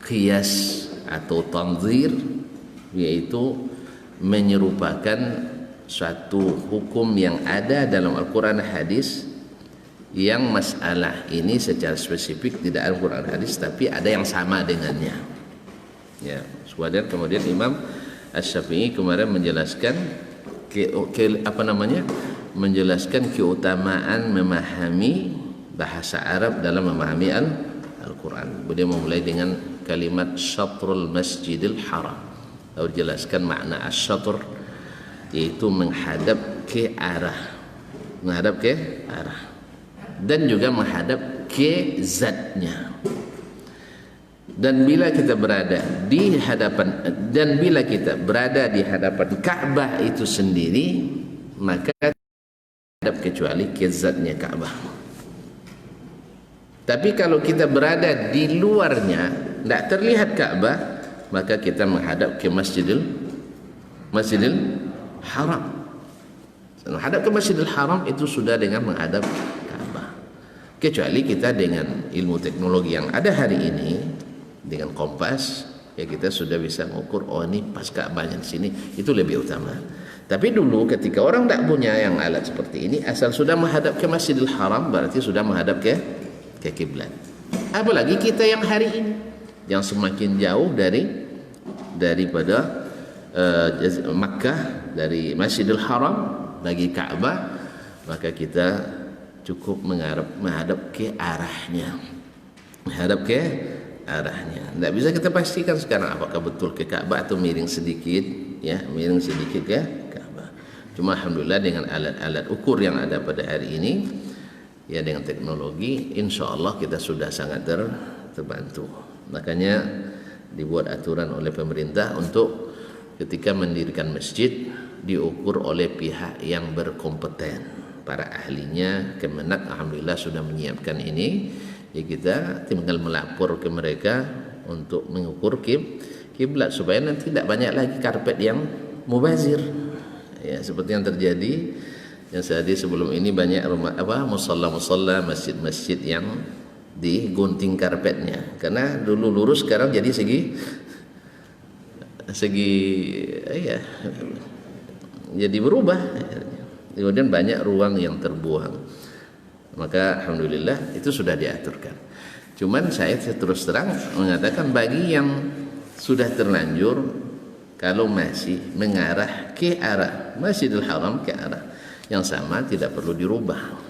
qiyas atau tanzir, yaitu menyerupakan suatu hukum yang ada dalam Al-Quran dan hadis, yang masalah ini secara spesifik tidak ada Al-Quran dan hadis tapi ada yang sama dengannya. Ya, kemudian Imam Asy-Syafi'i kemarin menjelaskan menjelaskan keutamaan memahami bahasa Arab dalam memahami Al-Quran. Beliau memulai dengan kalimat syatrul masjidil haram. Lalu jelaskan makna asyatr, yaitu menghadap ke arah, dan juga menghadap ke zatnya. Dan bila kita berada di hadapan Ka'bah itu sendiri, maka hadap kecuali ke zatnya Ka'bah. Tapi kalau kita berada di luarnya, tidak terlihat Ka'bah, maka kita menghadap ke Masjidil Haram. Menghadap ke Masjidil Haram itu sudah dengan menghadap Ka'bah. Kecuali kita dengan ilmu teknologi yang ada hari ini, dengan kompas, ya kita sudah bisa mengukur, oh ini pas Ka'bahnya di sini, itu lebih utama. Tapi dulu ketika orang tidak punya yang alat seperti ini, asal sudah menghadap ke Masjidil Haram, berarti sudah menghadap ke kiblat. Apalagi kita yang hari ini yang semakin jauh daripada Makkah, dari Masjidil Haram bagi Ka'bah, maka kita cukup menghadap ke arahnya, menghadap ke arahnya. Tidak bisa kita pastikan sekarang apakah betul ke Ka'bah atau miring sedikit, ya, miring sedikit ke Ka'bah. Cuma alhamdulillah dengan alat-alat ukur yang ada pada hari ini, ya, dengan teknologi, insya Allah kita sudah sangat terbantu. Makanya dibuat aturan oleh pemerintah untuk ketika mendirikan masjid diukur oleh pihak yang berkompeten, para ahlinya. Kemenak alhamdulillah sudah menyiapkan ini, ya, kita tinggal melapor ke mereka untuk mengukur kiblat supaya nanti tidak banyak lagi karpet yang mubazir, ya, seperti yang terjadi yang sehari sebelum ini. Banyak rumah musalla, masjid-masjid yang digunting karpetnya karena dulu lurus, sekarang jadi segi ya, jadi berubah. Kemudian banyak ruang yang terbuang. Maka alhamdulillah itu sudah diaturkan. Cuman saya terus terang mengatakan bagi yang sudah terlanjur, kalau masih mengarah ke arah Masjidil Haram, ke arah yang sama, tidak perlu dirubah.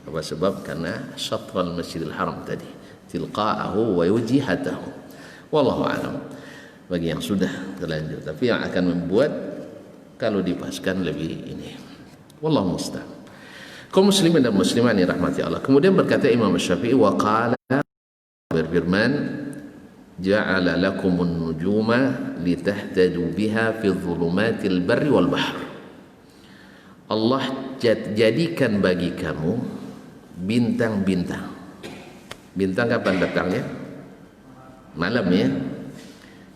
Apa sebab? Karena syatral Masjidil Haram tadi, tilqa'ahu wa wujihatahu. Wallahu a'lam. Bagi yang sudah terlanjur, tapi yang akan membuat kalau dipaskan lebih ini. Wallahu musta'an. Kaum muslimin dan muslimat yang rahmati Allah. Kemudian berkata Imam Syafi'i, wa qala, berfirman, ja'ala lakumun nujuma litahtadu biha fi dhulumatil barri wal bahr. Allah jadikan bagi kamu bintang-bintang. Bintang kapan datangnya? Malam, ya.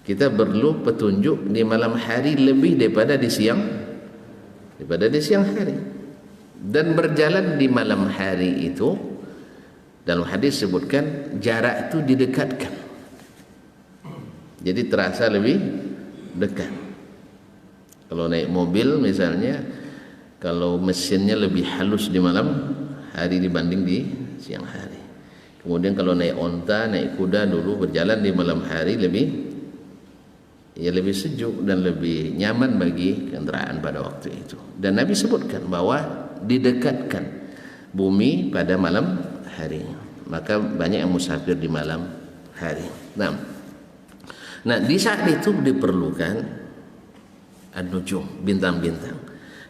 Kita perlu petunjuk di malam hari lebih daripada di siang hari. Dan berjalan di malam hari itu, dalam hadis sebutkan jarak itu didekatkan, jadi terasa lebih dekat. Kalau naik mobil misalnya, kalau mesinnya lebih halus di malam hari dibanding di siang hari. Kemudian kalau naik onta, naik kuda dulu berjalan di malam hari lebih sejuk dan lebih nyaman bagi kendaraan pada waktu itu. Dan Nabi sebutkan bahwa didekatkan bumi pada malam hari, maka banyak yang musafir di malam hari. Nah, di saat itu diperlukan an-nujum, bintang-bintang,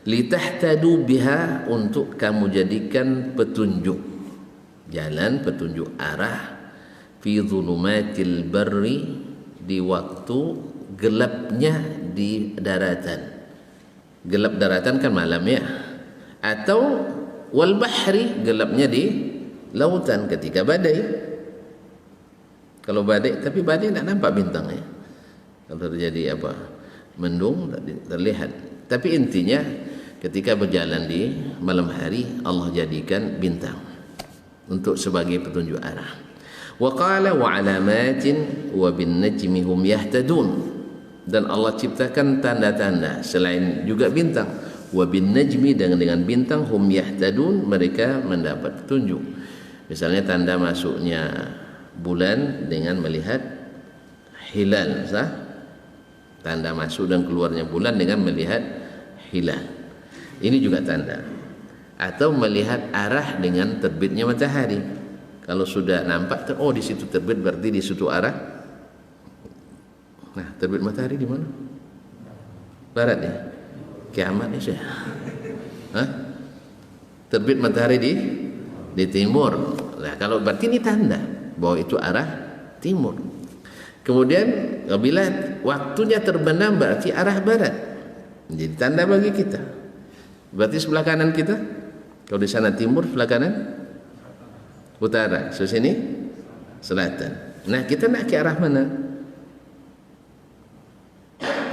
litahtadu biha, untuk kamu jadikan petunjuk jalan, petunjuk arah, fi dhulumatil barri, di waktu gelapnya di daratan. Gelap daratan kan malam, ya. Atau wal bahri, gelapnya di lautan ketika badai. Kalau badai, tapi badai tak nampak bintangnya. Kalau terjadi mendung tak terlihat. Tapi intinya ketika berjalan di malam hari, Allah jadikan bintang untuk sebagai petunjuk arah. Wa qala wa alamatin wa bin najmi hum yahtadun. Dan Allah ciptakan tanda-tanda selain juga bintang. Wa bin najmi, dengan bintang, hum yahtadun, mereka mendapat petunjuk. Misalnya tanda masuknya bulan dengan melihat hilal, sah? Tanda masuk dan keluarnya bulan dengan melihat hilal. Ini juga tanda. Atau melihat arah dengan terbitnya matahari. Kalau sudah nampak, di situ terbit, berarti di situ arah. Nah, terbit matahari di mana? Barat, ya. Kiamat ya, saya. Terbit matahari di timur. Nah, kalau berarti ini tanda bahwa itu arah timur. Kemudian apabila waktunya terbenam, berarti arah barat. Jadi tanda bagi kita. Berarti sebelah kanan kita, kalau di sana timur, sebelah kanan utara, sini selatan. Nah, kita nak ke arah mana?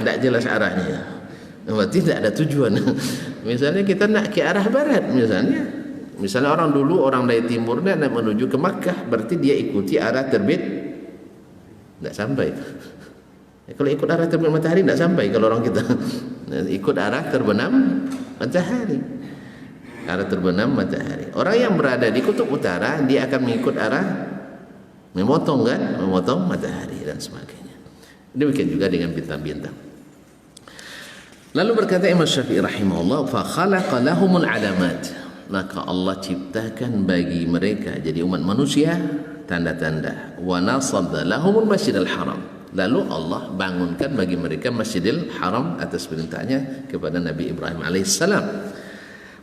Tidak jelas arahnya, berarti tidak ada tujuan. Misalnya kita nak ke arah barat, misalnya orang dulu, orang dari timur nak menuju ke Makkah, berarti dia ikuti arah terbit, tidak sampai. Kalau ikut arah terbit matahari tidak sampai. Kalau orang kita ikut arah terbenam matahari, arah terbenam matahari. Orang yang berada di kutub utara, dia akan mengikut arah memotong matahari dan sebagainya. Demikian juga dengan bintang-bintang. Lalu berkata Imam Syafi'i rahimahullah, fa khalaqa lahumul alamat, maka Allah ciptakan bagi mereka, jadi umat manusia, tanda-tanda. Wa nasaba lahumul masjidal haram. Lalu Allah bangunkan bagi mereka Masjidil Haram atas perintahnya kepada Nabi Ibrahim alaihissalam.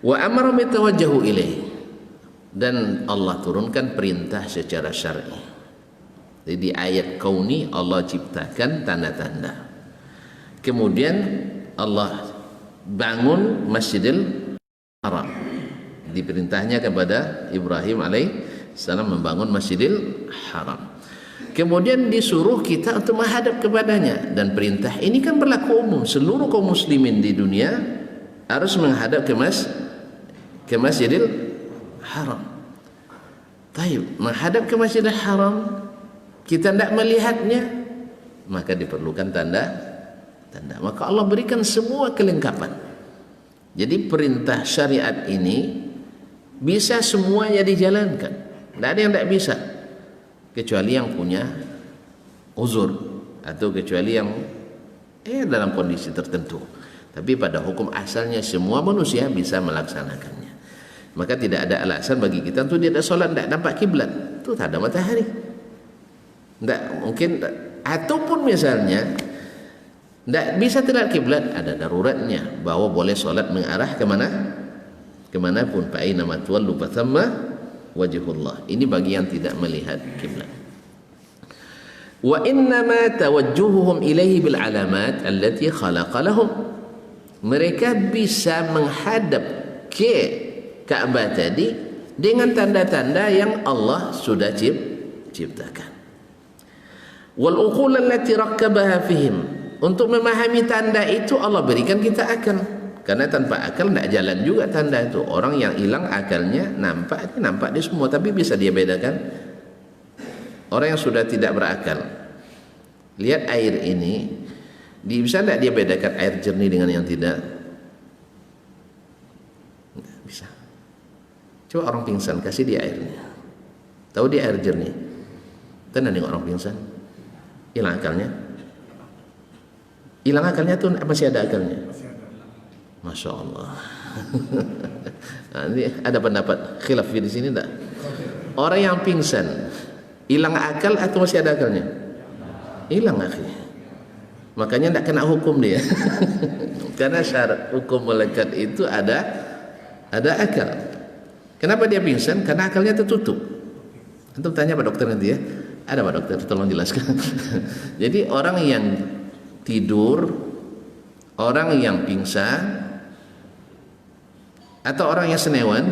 Wa amara bitawajjahu ilaih. Dan Allah turunkan perintah secara syar'i. Jadi di ayat kauni Allah ciptakan tanda-tanda. Kemudian Allah bangun Masjidil Haram. Diperintahnya kepada Ibrahim alaihissalam membangun Masjidil Haram. Kemudian disuruh kita untuk menghadap kepadanya, dan perintah ini kan berlaku umum, seluruh kaum muslimin di dunia harus menghadap ke Masjidil Haram. Taib, menghadap ke Masjidil Haram, kita tidak melihatnya, maka diperlukan tanda. Maka Allah berikan semua kelengkapan. Jadi perintah syariat ini bisa semuanya dijalankan. Tidak ada yang tidak bisa, kecuali yang punya uzur atau kecuali yang dalam kondisi tertentu. Tapi pada hukum asalnya semua manusia bisa melaksanakannya. Maka tidak ada alasan bagi kita untuk tidak solat tidak nampak kiblat. Itu tak ada matahari. Tidak mungkin. Ataupun misalnya tidak bisa tidak kiblat, ada daruratnya bahwa boleh solat mengarah kemana? Kemanapun. Fa aina ma tuwallu fa thamma wajhullah. Ini bagi yang tidak melihat kiblat. Wa innama tawajjuhuhum ilaihi bil alamat allati khalaqa lahum. Mereka bisa menghadap ke Ka'bah tadi dengan tanda-tanda yang Allah sudah ciptakan. Wal uqul allati rakkabaha fihim. Untuk memahami tanda itu Allah berikan kita akal. Karena tanpa akal tidak jalan juga tanda itu. Orang yang hilang akalnya nampak dia semua, tapi bisa dia bedakan. Orang yang sudah tidak berakal, lihat air ini, bisa tidak dia bedakan air jernih dengan yang tidak? Tidak bisa. Coba orang pingsan, kasih dia airnya, tahu dia air jernih. Tenang dengan orang pingsan, hilang akalnya. Hilang akalnya tuh masih ada akalnya. Masya Allah. Nah, ini ada pendapat khilaf di sini tak? Orang yang pingsan hilang akal atau masih ada akalnya? Hilang akhirnya. Makanya tidak kena hukum dia. Karena syarat hukum malaikat itu ada akal. Kenapa dia pingsan? Karena akalnya tertutup. Antum tanya Pak Dokter nanti ya. Ada Pak Dokter, tolong jelaskan. Jadi orang yang tidur, orang yang pingsan, atau orang yang senewan,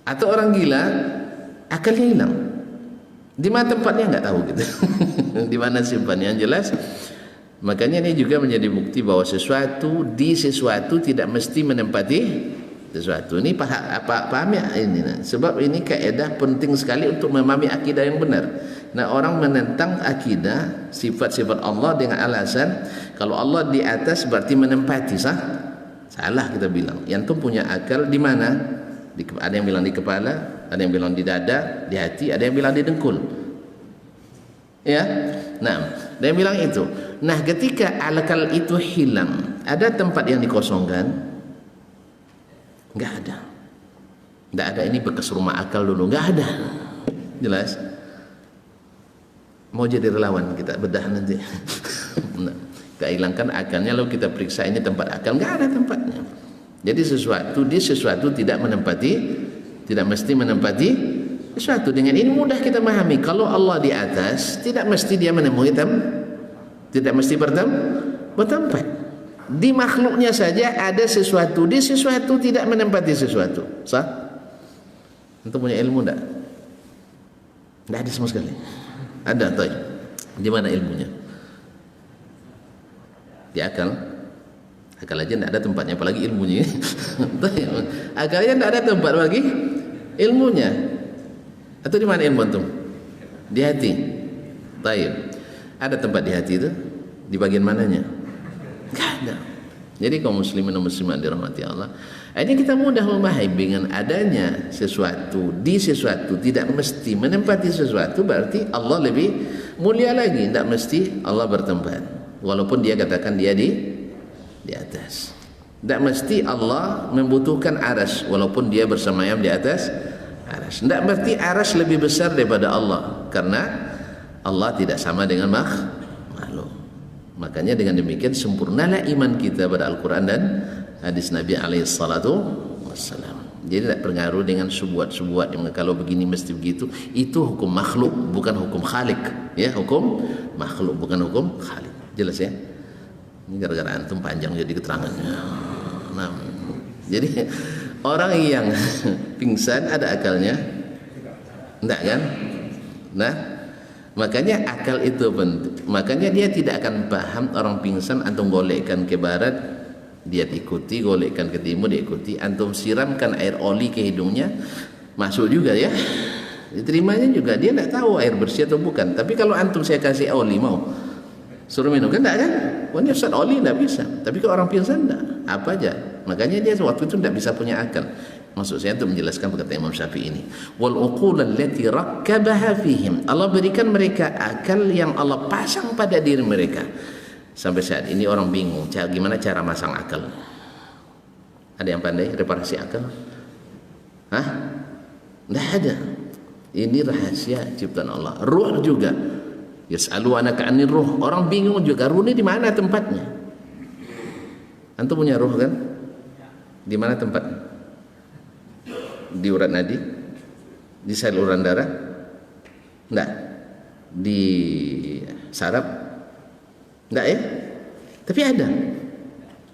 atau orang gila, akalnya hilang. Di mana tempatnya nggak tahu gitu. Di mana simpannya, yang jelas. Makanya ini juga menjadi bukti bahwa sesuatu tidak mesti menempati sesuatu. Ini paham ya ini. Sebab ini kaidah penting sekali untuk memahami akidah yang benar. Nah, orang menentang akidah sifat-sifat Allah dengan alasan kalau Allah di atas berarti menempati, salah kita bilang. Yang tuh punya akal di mana? Ada yang bilang di kepala, ada yang bilang di dada, di hati, ada yang bilang di dengkul. Ya, nah, ada yang bilang itu. Nah, ketika akal itu hilang, ada tempat yang dikosongkan? Enggak ada. Enggak ada. Ini bekas rumah akal dulu, enggak ada. Jelas? Mau jadi relawan kita bedah nanti. Nah, kita hilangkan akalnya lalu kita periksa ini tempat akal, enggak ada tempatnya. Jadi sesuatu tidak mesti menempati sesuatu. Dengan ini mudah kita memahami kalau Allah di atas tidak mesti dia menemui tidak mesti bertempat. Di makhluknya saja ada sesuatu, di sesuatu tidak menempati sesuatu. Sah? Untuk punya ilmu enggak? Enggak ada sama sekali. Ada tahu? Di mana ilmunya? Di akal. Akal aja tidak ada tempatnya, apalagi ilmunya. Akalnya tidak ada tempat lagi ilmunya. Atau di mana ilmu antum? Di hati. Taib. Ada tempat di hati itu? Di bagian mananya? Enggak ada. Jadi kaum muslimin dan muslimat dirahmati Allah, ini kita mudah memahami dengan adanya sesuatu tidak mesti menempati sesuatu, berarti Allah lebih mulia lagi. Tidak mesti Allah bertempat, walaupun dia katakan dia di atas. Tidak mesti Allah membutuhkan aras, walaupun dia bersemayam di atas aras. aras. Tidak berarti aras lebih besar daripada Allah, karena Allah tidak sama dengan makhluk. Makanya dengan demikian sempurnalah iman kita pada Al-Quran dan hadis Nabi alaihissalatu wassalam. Jadi tidak pengaruh dengan subuat-subuat yang kalau begini mesti begitu. Itu hukum makhluk, bukan hukum khalik. Ya, hukum makhluk bukan hukum khalik. Jelas ya? Ini gara-gara antum panjang jadi keterangannya. Nah, jadi orang yang pingsan ada akalnya? Enggak kan? Nah, makanya akal itu penting. Makanya dia tidak akan paham orang pingsan antum golekkan ke barat dia ikuti, golekkan ke timur dia ikuti, antum siramkan air oli ke hidungnya masuk juga ya, diterimanya juga. Dia tidak tahu air bersih atau bukan. Tapi kalau antum saya kasih oli mau suruh minum kan tidak kan? Wah ini Ustaz oli tidak bisa. Tapi kalau orang pingsan tidak, apa aja. Makanya dia waktu itu tidak bisa punya akal. Maksud saya untuk menjelaskan kata Imam Syafi'i ini, wal uqul allati rakkabaha fihim, Allah berikan mereka akal yang Allah pasang pada diri mereka. Sampai saat ini orang bingung gimana cara masang akal. Ada yang pandai reparasi akal? Hah? Tidak ada. Ini rahasia ciptaan Allah. Ruh juga. Yas'aluanaka 'anir ruh. Orang bingung juga, ruh ini di mana tempatnya? Antum punya ruh kan? Di mana tempatnya? Di urat nadi? Di saluran darah? Enggak. Di saraf? Enggak ya? Tapi ada.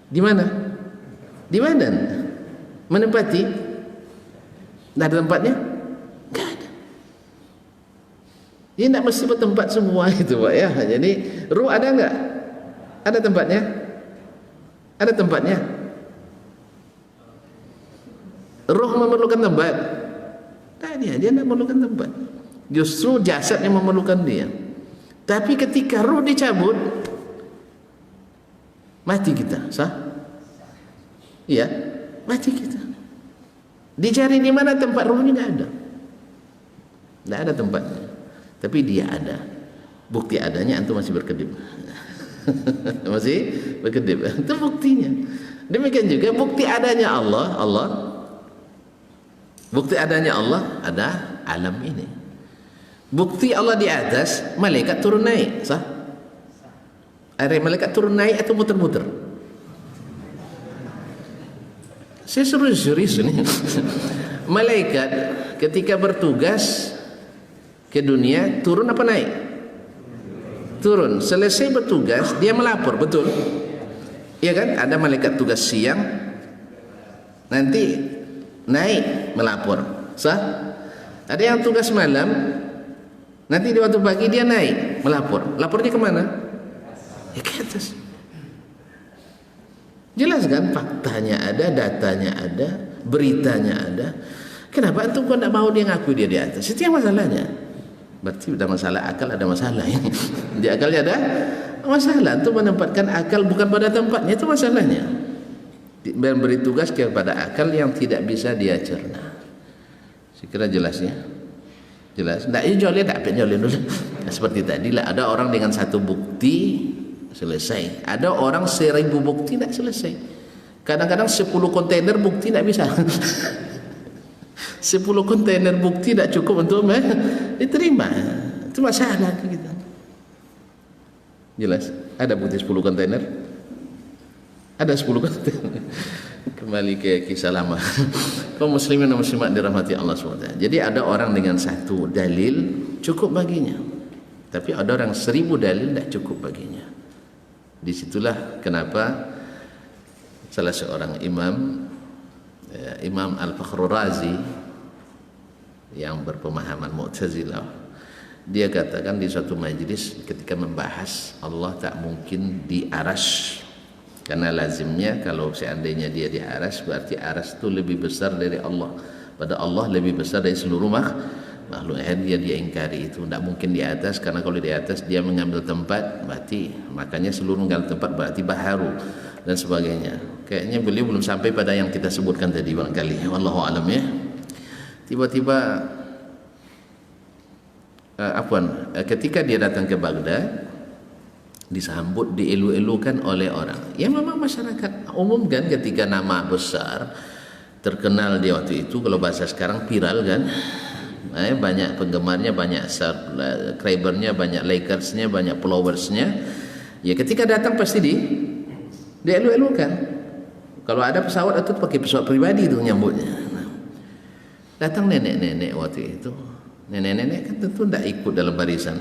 Di mana? Di badan. Menempati? Enggak ada tempatnya? Enggak ada. Dia enggak mesti bertempat semua itu Pak ya. Jadi ruh ada enggak? Ada tempatnya? Ada tempatnya? Ruh memerlukan tempat? Nah, dia tidak memerlukan tempat. Justru jasad yang memerlukan dia. Tapi ketika ruh dicabut, mati kita, sah? Iya, mati kita. Dicari di mana tempat ruhnya, tidak ada. Tidak ada tempatnya. Tapi dia ada. Bukti adanya antum masih berkedip. Masih berkedip. Itu buktinya. Demikian juga bukti adanya Allah. Bukti adanya Allah ada alam ini. Bukti Allah di atas, malaikat turun naik, sah? Ada malaikat turun naik atau muter-muter? Saya serius ini. Malaikat ketika bertugas ke dunia turun apa naik? Turun. Selesai bertugas dia melapor, betul? Iya kan? Ada malaikat tugas siang, nanti naik melapor, sah? Ada yang tugas malam, nanti di waktu pagi dia naik melapor. Lapornya kemana? Ya ke atas. Jelas kan? Faktanya ada, datanya ada, beritanya ada. Kenapa antum kok tidak mau dia ngaku dia di atas? Itu yang masalahnya. Berarti ada masalah akal, ada masalah ini. Di akalnya ada masalah. Antum menempatkan akal bukan pada tempatnya, itu masalahnya. Dan beri tugas kepada akal yang tidak bisa dia cerna. Saya kira jelasnya. Jelas. Tidak, ini jolin, tak jolin dulu. Nah, seperti tadi lah, ada orang dengan satu bukti selesai. Ada orang 1000 bukti tidak selesai. Kadang-kadang 10 kontainer bukti tidak bisa. 10 kontainer bukti tidak cukup untuk diterima. Itu masalah kita. Jelas. Ada bukti 10 kontainer? Ada 10 kontainer. Kembali ke kisah lama. Kaum muslimin dan muslimat dirahmati Allah SWT. Jadi ada orang dengan satu dalil cukup baginya. Tapi ada orang 1000 dalil tidak cukup baginya. Disitulah kenapa salah seorang imam, Imam Al-Fakhrur Razi yang berpemahaman Mu'tazilah, dia katakan di suatu majlis ketika membahas Allah tak mungkin di arsy, karena lazimnya kalau seandainya dia di arsy berarti arsy itu lebih besar dari Allah. Pada Allah lebih besar dari seluruh makhluk. Dia ingkari itu, tidak mungkin di atas, karena kalau di atas dia mengambil tempat, berarti makanya seluruh mengambil tempat berarti baharu dan sebagainya. Kayaknya beliau belum sampai pada yang kita sebutkan tadi barangkali. Wallahu alam ya. Tiba-tiba ketika dia datang ke Baghdad, disambut, dielu-elukan oleh orang. Ya memang masyarakat umum kan, ketika nama besar terkenal dia waktu itu, kalau bahasa sekarang viral kan, banyak penggemarnya, banyak subscribernya, banyak likersnya, banyak followersnya. Ya ketika datang pasti dielu-elukan. Kalau ada pesawat itu pakai pesawat pribadi itu nyambutnya. Datang nenek-nenek waktu itu. Nenek-nenek kan tentu tidak ikut dalam barisan.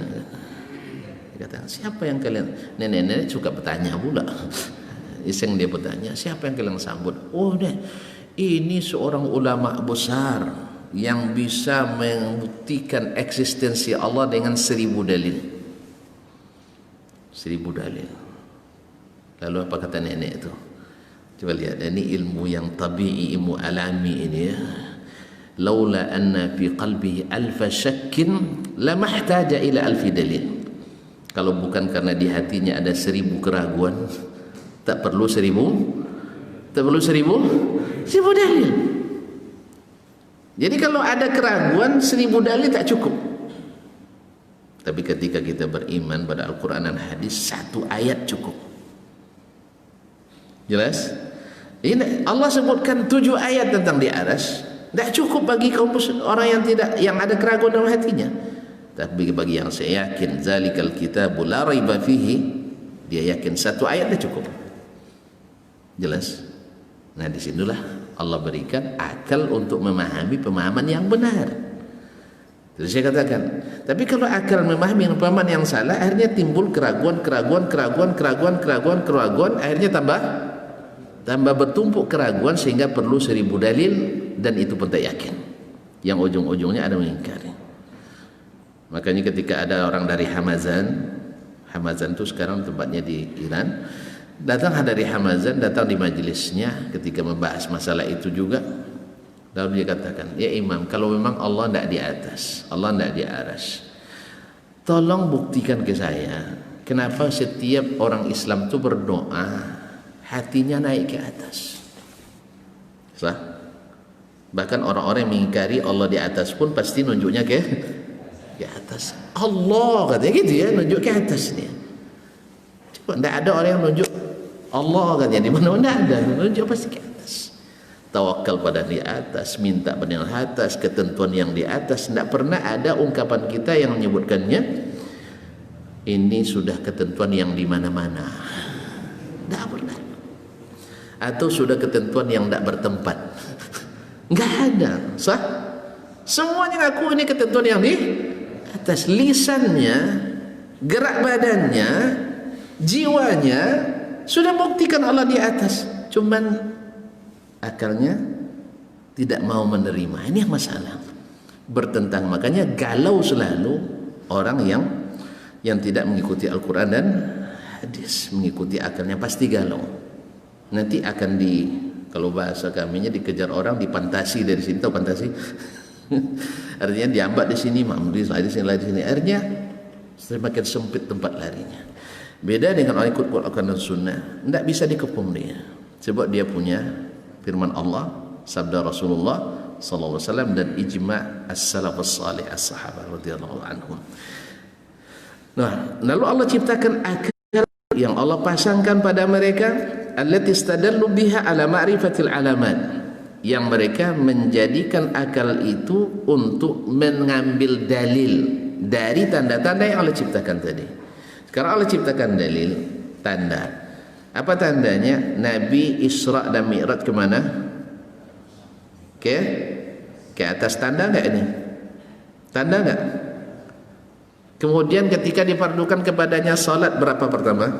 Dia kata, siapa yang kalian? Nenek-nenek suka bertanya pula. Iseng dia bertanya, siapa yang kalian sambut? Oh deh, ini seorang ulama besar yang bisa membuktikan eksistensi Allah dengan 1000 dalil. 1000 dalil. Lalu apa kata nenek itu? Coba lihat, ini ilmu yang tabi'i, ilmu alami ini ya. Laula anna fi qalbihi alfa syakkin lamahtaja ila alfi dalil. Kalau bukan karena di hatinya ada 1000 keraguan, tak perlu 1000 dalil. Jadi kalau ada keraguan 1000 dalil tak cukup. Tapi ketika kita beriman pada Al-Quran dan hadis, 1 ayat cukup. Jelas? Ini Allah sebutkan 7 ayat tentang di aras. Tidak cukup bagi kaum orang yang ada keraguan dalam hatinya. Tapi bagi yang saya yakin zalikal kitabu la raiba fihi, dia yakin 1 ayat dah cukup. Jelas? Nah disinilah Allah berikan akal untuk memahami pemahaman yang benar. Terus saya katakan, tapi kalau akal memahami pemahaman yang salah, akhirnya timbul keraguan, akhirnya tambah bertumpuk keraguan sehingga perlu 1000 dalil, dan itu pun tak yakin. Yang ujung-ujungnya ada mengingkari. Makanya ketika ada orang dari Hamazan itu sekarang tempatnya di Iran, datang dari Hamazan, datang di majelisnya ketika membahas masalah itu juga. Lalu dia katakan, ya imam, kalau memang Allah tidak di atas, Allah tidak di aras, tolong buktikan ke saya kenapa setiap orang Islam itu berdoa hatinya naik ke atas. Sah? Bahkan orang-orang yang mengingkari Allah di atas pun pasti nunjuknya ke atas. Allah katanya gitu ya, nunjuk ke atas dia. Coba tidak ada orang yang nunjuk Allah katanya di mana-mana, ada nunjuk pasti ke atas. Tawakal pada di atas, minta pada yang atas, ketentuan yang di atas. Tidak pernah ada ungkapan kita yang menyebutkannya ini sudah ketentuan yang di mana-mana. Tidak pernah. Atau sudah ketentuan yang tidak bertempat. Enggak ada. Sah? Semuanya ngaku ini ketentuan yang di atas. Lisannya, gerak badannya, jiwanya sudah buktikan Allah di atas. Cuman akalnya tidak mau menerima. Ini yang masalah. Bertentang. Makanya galau selalu orang yang tidak mengikuti Al-Quran dan hadis. Mengikuti akalnya pasti galau. Nanti akan kalau bahasa kaminya dikejar orang, dipantasi dari sini. Tahu pantasi? Artinya diambat di sini, di sini. Akhirnya semakin sempit tempat larinya. Beda dengan orang ikut Quran dan Sunnah, tidak bisa dikepung dia. Sebab dia punya firman Allah, sabda Rasulullah sallallahu alaihi wasallam, dan ijma' as-salafus salih as-sahabah radhiyallahu anhum. Nah, lalu Allah ciptakan akal yang Allah pasangkan pada mereka, allati istadallu biha ala ma'rifatil alamat, yang mereka menjadikan akal itu untuk mengambil dalil dari tanda-tanda yang Allah ciptakan tadi. Sekarang Allah ciptakan dalil, tanda. Apa tandanya? Nabi Isra dan Mi'raj kemana? Ke atas. Tanda enggak ini? Tanda enggak? Kemudian ketika difardukan kepadanya salat, berapa pertama?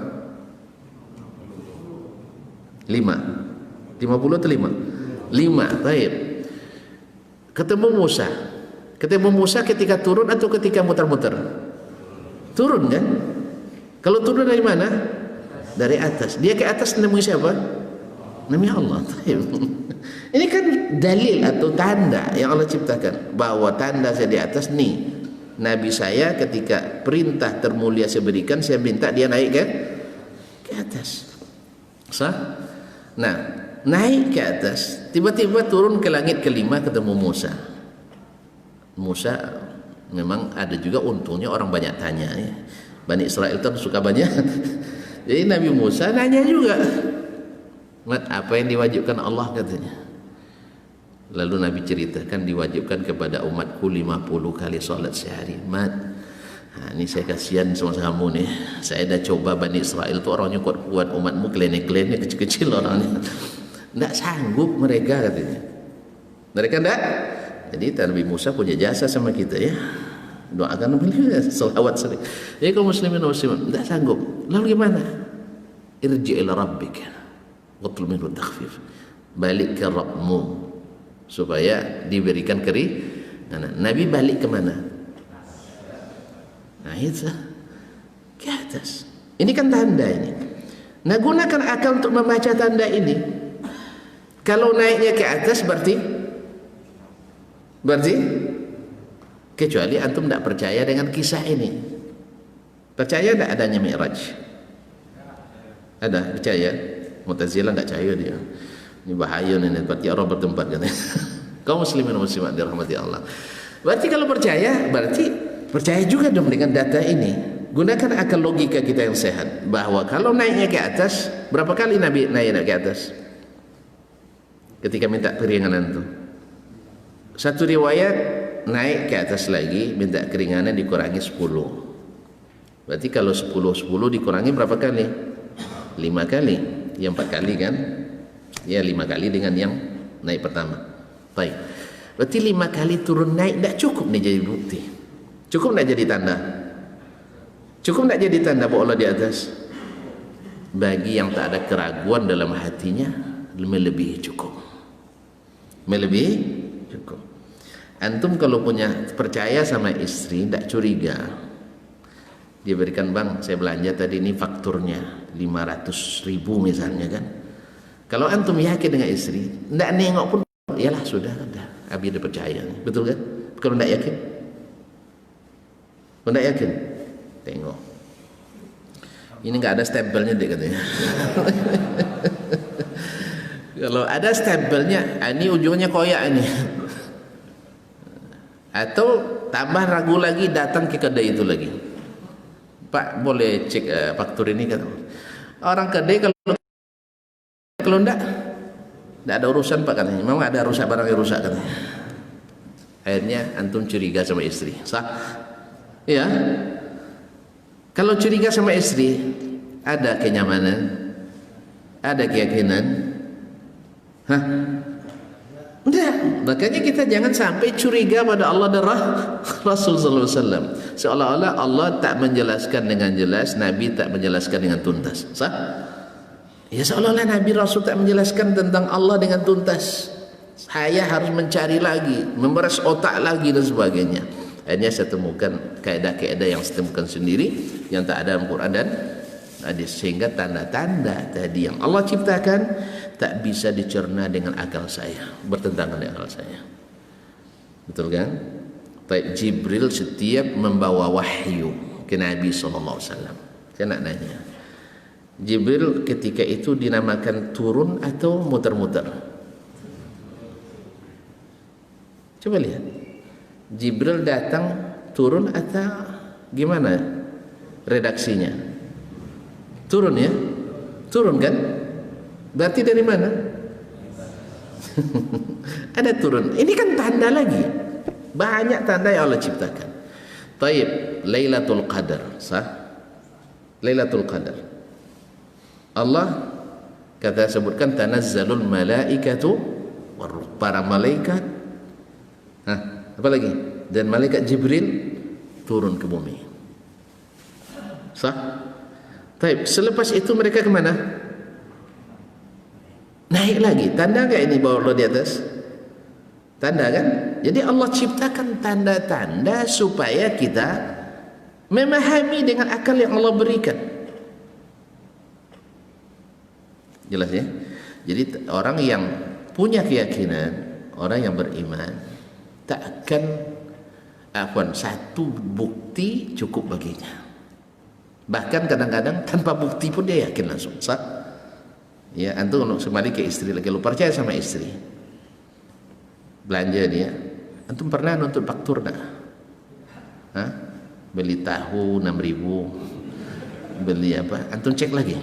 5. 50 atau 5? 5. Baik. Ketemu Musa ketika turun atau ketika muter-muter? Turun kan? Kalau turun dari mana? Dari atas. Dia ke atas menemui siapa? Nabi Allah. Ini kan dalil atau tanda yang Allah ciptakan, bahwa tanda saya di atas nih. Nabi saya ketika perintah termulia saya berikan, saya minta dia naik ke atas. Sah? Nah, naik ke atas, tiba-tiba turun ke langit kelima, ketemu Musa memang ada juga untungnya orang banyak tanya ya. Bani Israel itu suka banyak. Jadi Nabi Musa nanya juga, apa yang diwajibkan Allah katanya. Lalu Nabi ceritakan diwajibkan kepada umatku 50 kali solat sehari. Mat, ini saya kasihan sama kamu nih. Saya dah coba Bani Israel tu orangnya kuat-kuat, umatmu klenik-klenik kecil-kecil orangnya. Tak sanggup mereka katanya. Mereka tak. Jadi Nabi Musa punya jasa sama kita ya. Doakan beliau selawat sering. Jadi kaum muslimin dan muslimat tak sanggup. Lalu gimana? Irji' ila rabbika watlub minhu takhfif. Balik ke Rabbmu supaya diberikan keringanan. Nabi balik ke mana? Nah itu ke atas. Ini kan tanda ini. Nah gunakan akal untuk membaca tanda ini. Kalau naiknya ke atas berarti kecuali antum tidak percaya dengan kisah ini. Percaya tidak adanya Mi'raj? Ada, percaya? Mu'tazilah tidak percaya dia. Ini bahaya nih, berarti orang bertempat kan. Kaum muslimin dan muslimat dirahmati Allah. Berarti kalau percaya, berarti percaya juga dong dengan data ini. Gunakan akal logika kita yang sehat bahwa kalau naiknya ke atas, berapa kali Nabi naik ke atas? Ketika minta keringanan itu. Satu riwayat naik ke atas lagi, minta keringanan dikurangi 10. Berarti kalau 10 dikurangi berapa kali? 5 kali. Yang 4 kali kan? Ya 5 kali dengan yang naik pertama. Baik. Berarti 5 kali turun naik tidak cukup nih jadi bukti. Cukup tidak jadi tanda? Cukup tidak jadi tanda bahwa Allah di atas? Bagi yang tak ada keraguan dalam hatinya, melebihi cukup. Melebihi cukup. Antum kalau punya percaya sama istri, tidak curiga. Dia berikan, bang, saya belanja tadi ini fakturnya 500.000 misalnya kan. Kalau antum yakin dengan istri, tidak nengok pun, yalah sudah, Abi ada percaya, betul kan? Kalau tidak yakin, kalau tidak yakin, tengok. Ini nggak ada stempelnya deh katanya. Kalau ada stempelnya, ini ujungnya koyak ini. Atau tambah ragu lagi, datang ke kedai itu lagi. Pak, boleh cek faktur ini kan? Orang kedai kalau enggak ada urusan Pak katanya. Memang ada rusak, barang yang rusak katanya. Akhirnya antum curiga sama istri. Sah? Ya. Kalau curiga sama istri, ada kenyamanan, ada keyakinan. Hah? Enggak. Makanya kita jangan sampai curiga pada Allah dan Rasul sallallahu alaihi wasallam. Seolah-olah Allah tak menjelaskan dengan jelas, Nabi tak menjelaskan dengan tuntas. Sah? Ya seolah-olah Nabi Rasul tak menjelaskan tentang Allah dengan tuntas. Saya harus mencari lagi, memeras otak lagi dan sebagainya. Akhirnya saya temukan kaedah-kaedah yang saya temukan sendiri yang tak ada dalam Quran dan hadis, sehingga tanda-tanda tadi yang Allah ciptakan tak bisa dicerna dengan akal saya, bertentangan dengan akal saya. Betul kan? Baik, Jibril setiap membawa wahyu ke Nabi sallallahu alaihi wasallam. Saya nak nanya, Jibril ketika itu dinamakan turun atau muter-muter? Coba lihat. Jibril datang turun atau gimana redaksinya? Turun ya? Turun kan? Berarti dari mana? Ada turun. Ini kan tanda lagi. Banyak tanda yang Allah ciptakan. Taib, Lailatul Qadar, sah? Lailatul Qadar. Allah kata sebutkan tanazzalul malaikatu waruh, para malaikat. Hah, apa lagi? Dan malaikat Jibril turun ke bumi. Sah? Taib, selepas itu mereka ke mana? Naik lagi. Tanda enggak ini bahwa Allah di atas? Tanda kan? Jadi Allah ciptakan tanda-tanda supaya kita memahami dengan akal yang Allah berikan. Jelas ya? Jadi orang yang punya keyakinan, orang yang beriman, tak akan satu bukti cukup baginya. Bahkan kadang-kadang tanpa bukti pun dia yakin langsung. Sah? Ya, antum untuk kembali ke istri lagi, lu percaya sama istri, belanja dia, antum pernah nonton faktur tak? Hah? Beli tahu 6.000, beli apa? Antum cek lagi?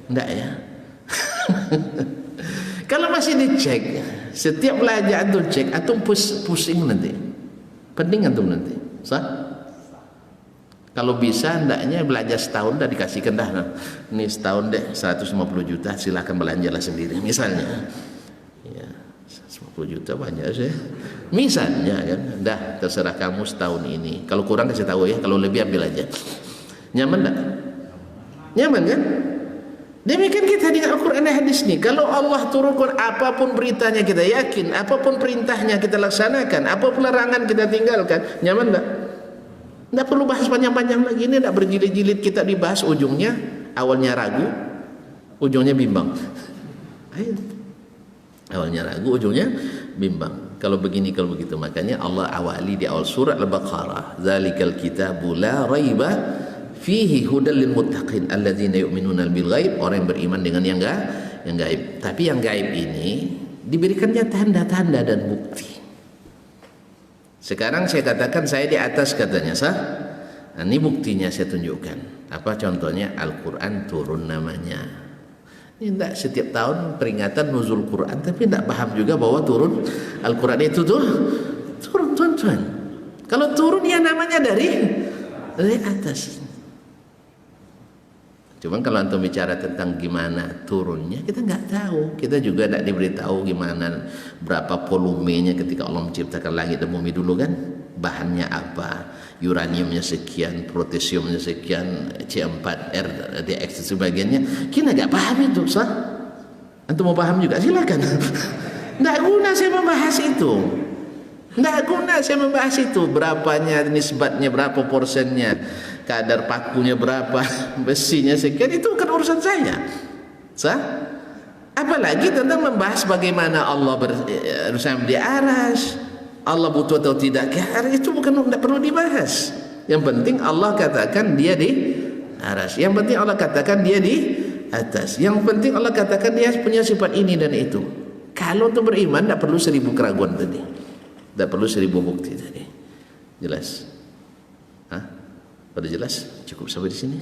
Enggak ya? Kalau masih dicek, Setiap belajar antum cek, antum pusing nanti. Penting antum nanti. Sah? Kalau bisa hendaknya belajar setahun dah dikasihkan dah. Ini setahun deh 150 juta, silakan belanjalah sendiri misalnya. Ya, 150 juta banyak sih. Misalnya kan, dah terserah kamu setahun ini. Kalau kurang kasih tahu ya, kalau lebih ambil aja. Nyaman tak? Nyaman kan? Demikian kita dengan Al-Quran dan hadis ni. Kalau Allah turunkan apapun beritanya kita yakin, apapun perintahnya kita laksanakan, apapun larangan kita tinggalkan, nyaman tak? Tidak perlu bahas panjang-panjang lagi. Ini tidak berjilid-jilid kita dibahas, ujungnya awalnya ragu, ujungnya bimbang. Awalnya ragu, ujungnya bimbang. Kalau begini, kalau begitu. Makanya Allah awali di awal surat Al-Baqarah, "Dzalikal kitabu la raiba fihi hudal lil muttaqin alladzina yu'minuna bil ghaib." Orang yang beriman dengan yang gaib. Tapi yang gaib ini diberikannya tanda-tanda dan bukti. Sekarang saya katakan saya di atas katanya sah. Nah, ini buktinya saya tunjukkan. Apa contohnya? Al-Quran turun namanya. Ini tidak setiap tahun peringatan nuzul Quran, tapi tidak paham juga bahwa turun Al-Quran itu tuh turun tuan-tuan. Kalau turun ya namanya dari atas. Cuman kalau antum bicara tentang gimana turunnya, kita nggak tahu. Kita juga tidak diberitahu gimana, berapa volumenya ketika Allah menciptakan langit dan bumi dulu kan. Bahannya apa, uraniumnya sekian, protesiumnya sekian, C4, RDX dan sebagainya. Kita nggak paham itu, sah? Antum mau paham juga, silakan. Nggak guna saya membahas itu. Nggak guna saya membahas itu. Berapanya, nisbatnya, berapa porsennya, kadar pakunya berapa, besinya sekian, itu bukan urusan saya. Sah? Apalagi tentang membahas bagaimana Allah bersama di aras, Allah butuh atau tidak ke aras, itu tidak perlu dibahas. Yang penting Allah katakan dia di aras. Yang penting Allah katakan dia di atas. Yang penting Allah katakan dia punya sifat ini dan itu. Kalau untuk beriman tidak perlu 1000 keraguan tadi. Tidak perlu 1000 bukti tadi. Jelas? Hah? Pada jelas? Cukup sampai di sini.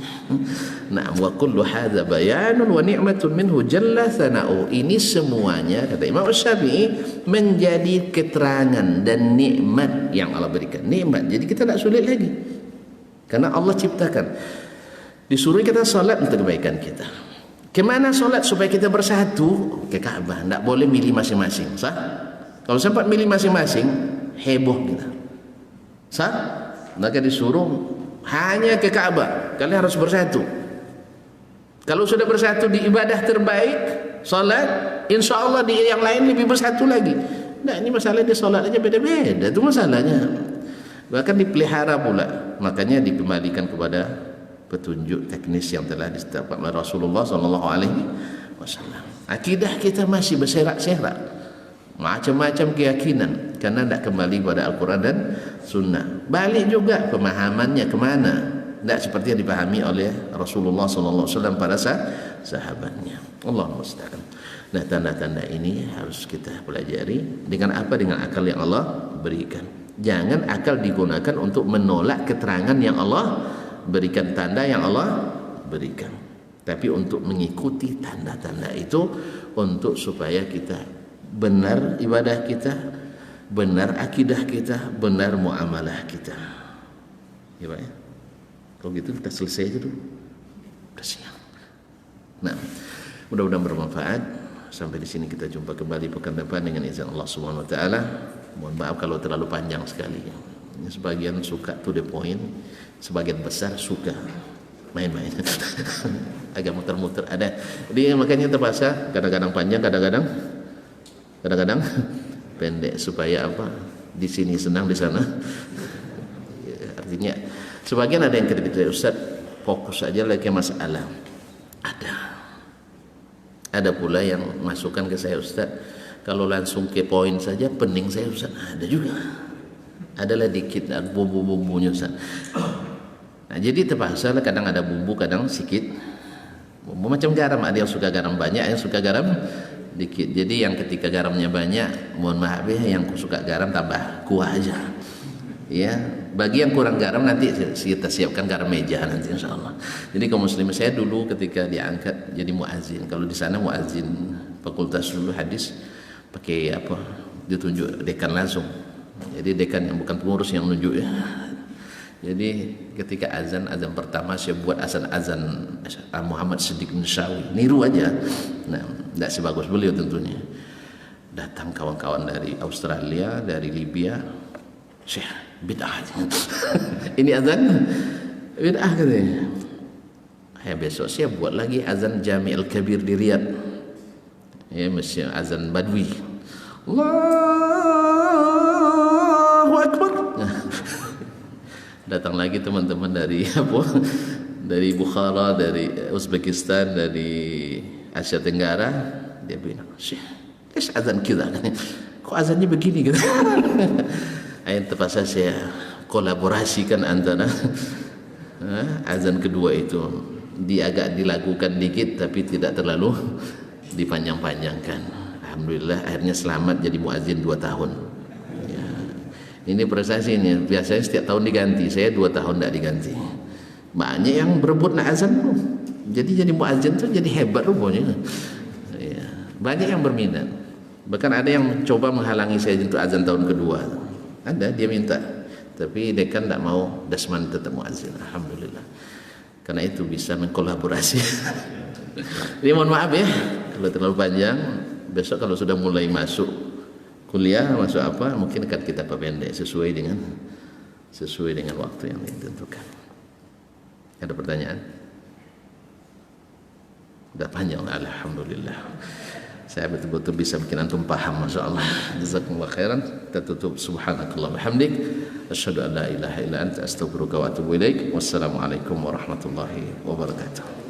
Nah, wa kullu hadza bayanun wa ni'matun minhu jalla thana'u. Ini semuanya kata Imam Syafi'i menjadi keterangan dan nikmat yang Allah berikan. Nikmat. Jadi kita tidak sulit lagi. Karena Allah ciptakan. Disuruh kita salat untuk kebaikan kita. Kemana salat supaya kita bersatu? Ke Ka'bah. Tidak boleh milih masing-masing. Sah? Kalau sempat milih masing-masing, heboh kita. Sah? Maka disuruh hanya ke Ka'bah. Kalian harus bersatu. Kalau sudah bersatu di ibadah terbaik, salat, insya Allah di yang lain lebih bersatu lagi. Nah, ini masalah di salat aja beda-beda. Itu masalahnya. Bahkan dipelihara pula. Makanya dikembalikan kepada petunjuk teknis yang telah ditetapkan oleh Rasulullah SAW. Akidah kita masih berserak-serak, macam-macam keyakinan, karena tidak kembali kepada Al-Quran dan Sunnah. Balik juga pemahamannya kemana, tidak seperti yang dipahami oleh Rasulullah SAW para sahabatnya. Allah musta'an. Nah, tanda-tanda ini harus kita pelajari. Dengan apa? Dengan akal yang Allah berikan. Jangan akal digunakan untuk menolak keterangan yang Allah berikan, tanda yang Allah berikan, tapi untuk mengikuti tanda-tanda itu, untuk supaya kita benar ibadah kita, benar akidah kita, benar muamalah kita. Ya Pak ya? Kalau gitu kita selesai aja dulu. Udah siap. Nah, mudah-mudahan bermanfaat. Sampai di sini kita jumpa kembali pekan depan dengan izin Allah Subhanahu wa taala. Mohon maaf kalau terlalu panjang sekali. Sebagian suka to the point, sebagian besar suka main-main. Agak muter-muter ada. Jadi makanya terpaksa kadang-kadang panjang, kadang-kadang pendek, supaya apa? Di sini senang, di sana. Artinya sebagian ada yang kritik, Ustaz, fokus aja lagi masalah. Ada pula yang masukkan ke saya, Ustaz, kalau langsung ke poin saja pening saya, Ustaz. Ada juga. Adalah dikit bumbu-bumbunya, Ustaz. Nah, jadi terpaksa kadang ada bumbu, kadang sedikit. Bumbu macam garam, ada yang suka garam banyak, yang suka garam dikit. Jadi yang ketika garamnya banyak, mohon maaf ya, yang suka garam tambah kuah aja. Ya, bagi yang kurang garam nanti kita siapkan garam meja nanti insyaallah. Jadi kaum muslimin, saya dulu ketika diangkat jadi muazin, kalau di sana muazin fakultas dulu hadis, pakai apa, ditunjuk dekan langsung. Jadi dekan yang bukan pengurus yang nunjuk ya. Jadi ketika azan pertama saya buat azan Muhammad Siddiq Nishawi, niru aja. Nah, tidak sebagus beliau tentunya. Datang kawan-kawan dari Australia, dari Libya, Syekh bid'ah. Ini azan bid'ah katanya. Ya, besok saya buat lagi azan Jami' Al-Kabir di Riyadh. Ya, masih azan Badwi. Allahu Akbar. Datang lagi teman-teman dari apa? Dari Bukhara, dari Uzbekistan, dari Asia Tenggara. Dia bilang, "Syekh, kenapa azan kita? Kok azannya begini gitu?" Akhirnya terpaksa saya kolaborasikan antara azan kedua itu. Dia agak dilakukan dikit tapi tidak terlalu dipanjang-panjangkan. Alhamdulillah akhirnya selamat jadi muazin 2 tahun. Ya. Ini prestasi ini. Biasanya setiap tahun diganti. Saya 2 tahun tidak diganti. Banyak yang berebut nak azan. Jadi muazin tu jadi hebat rupanya. Ya. Banyak yang berminat. Bahkan ada yang coba menghalangi saya untuk azan tahun kedua. Ada, dia minta. Tapi dekan tidak mau, Dasman tetap muazin. Alhamdulillah. Karena itu bisa mengkolaborasi. Jadi mohon maaf ya kalau terlalu panjang. Besok kalau sudah mulai masuk kuliah, masuk apa, mungkin akan kita perpendek sesuai dengan waktu yang ditentukan. Ada pertanyaan? Sudah panjang, alhamdulillah. Saya betul-betul bisa bikin antum paham, masya Allah. Jazakumullah khairan. Kita tutup. Subhanakallah bihamdik. Asyhadu an la ilaha illa anta astaghfiruka wa atubu ilaik. Wassalamualaikum warahmatullahi wabarakatuh.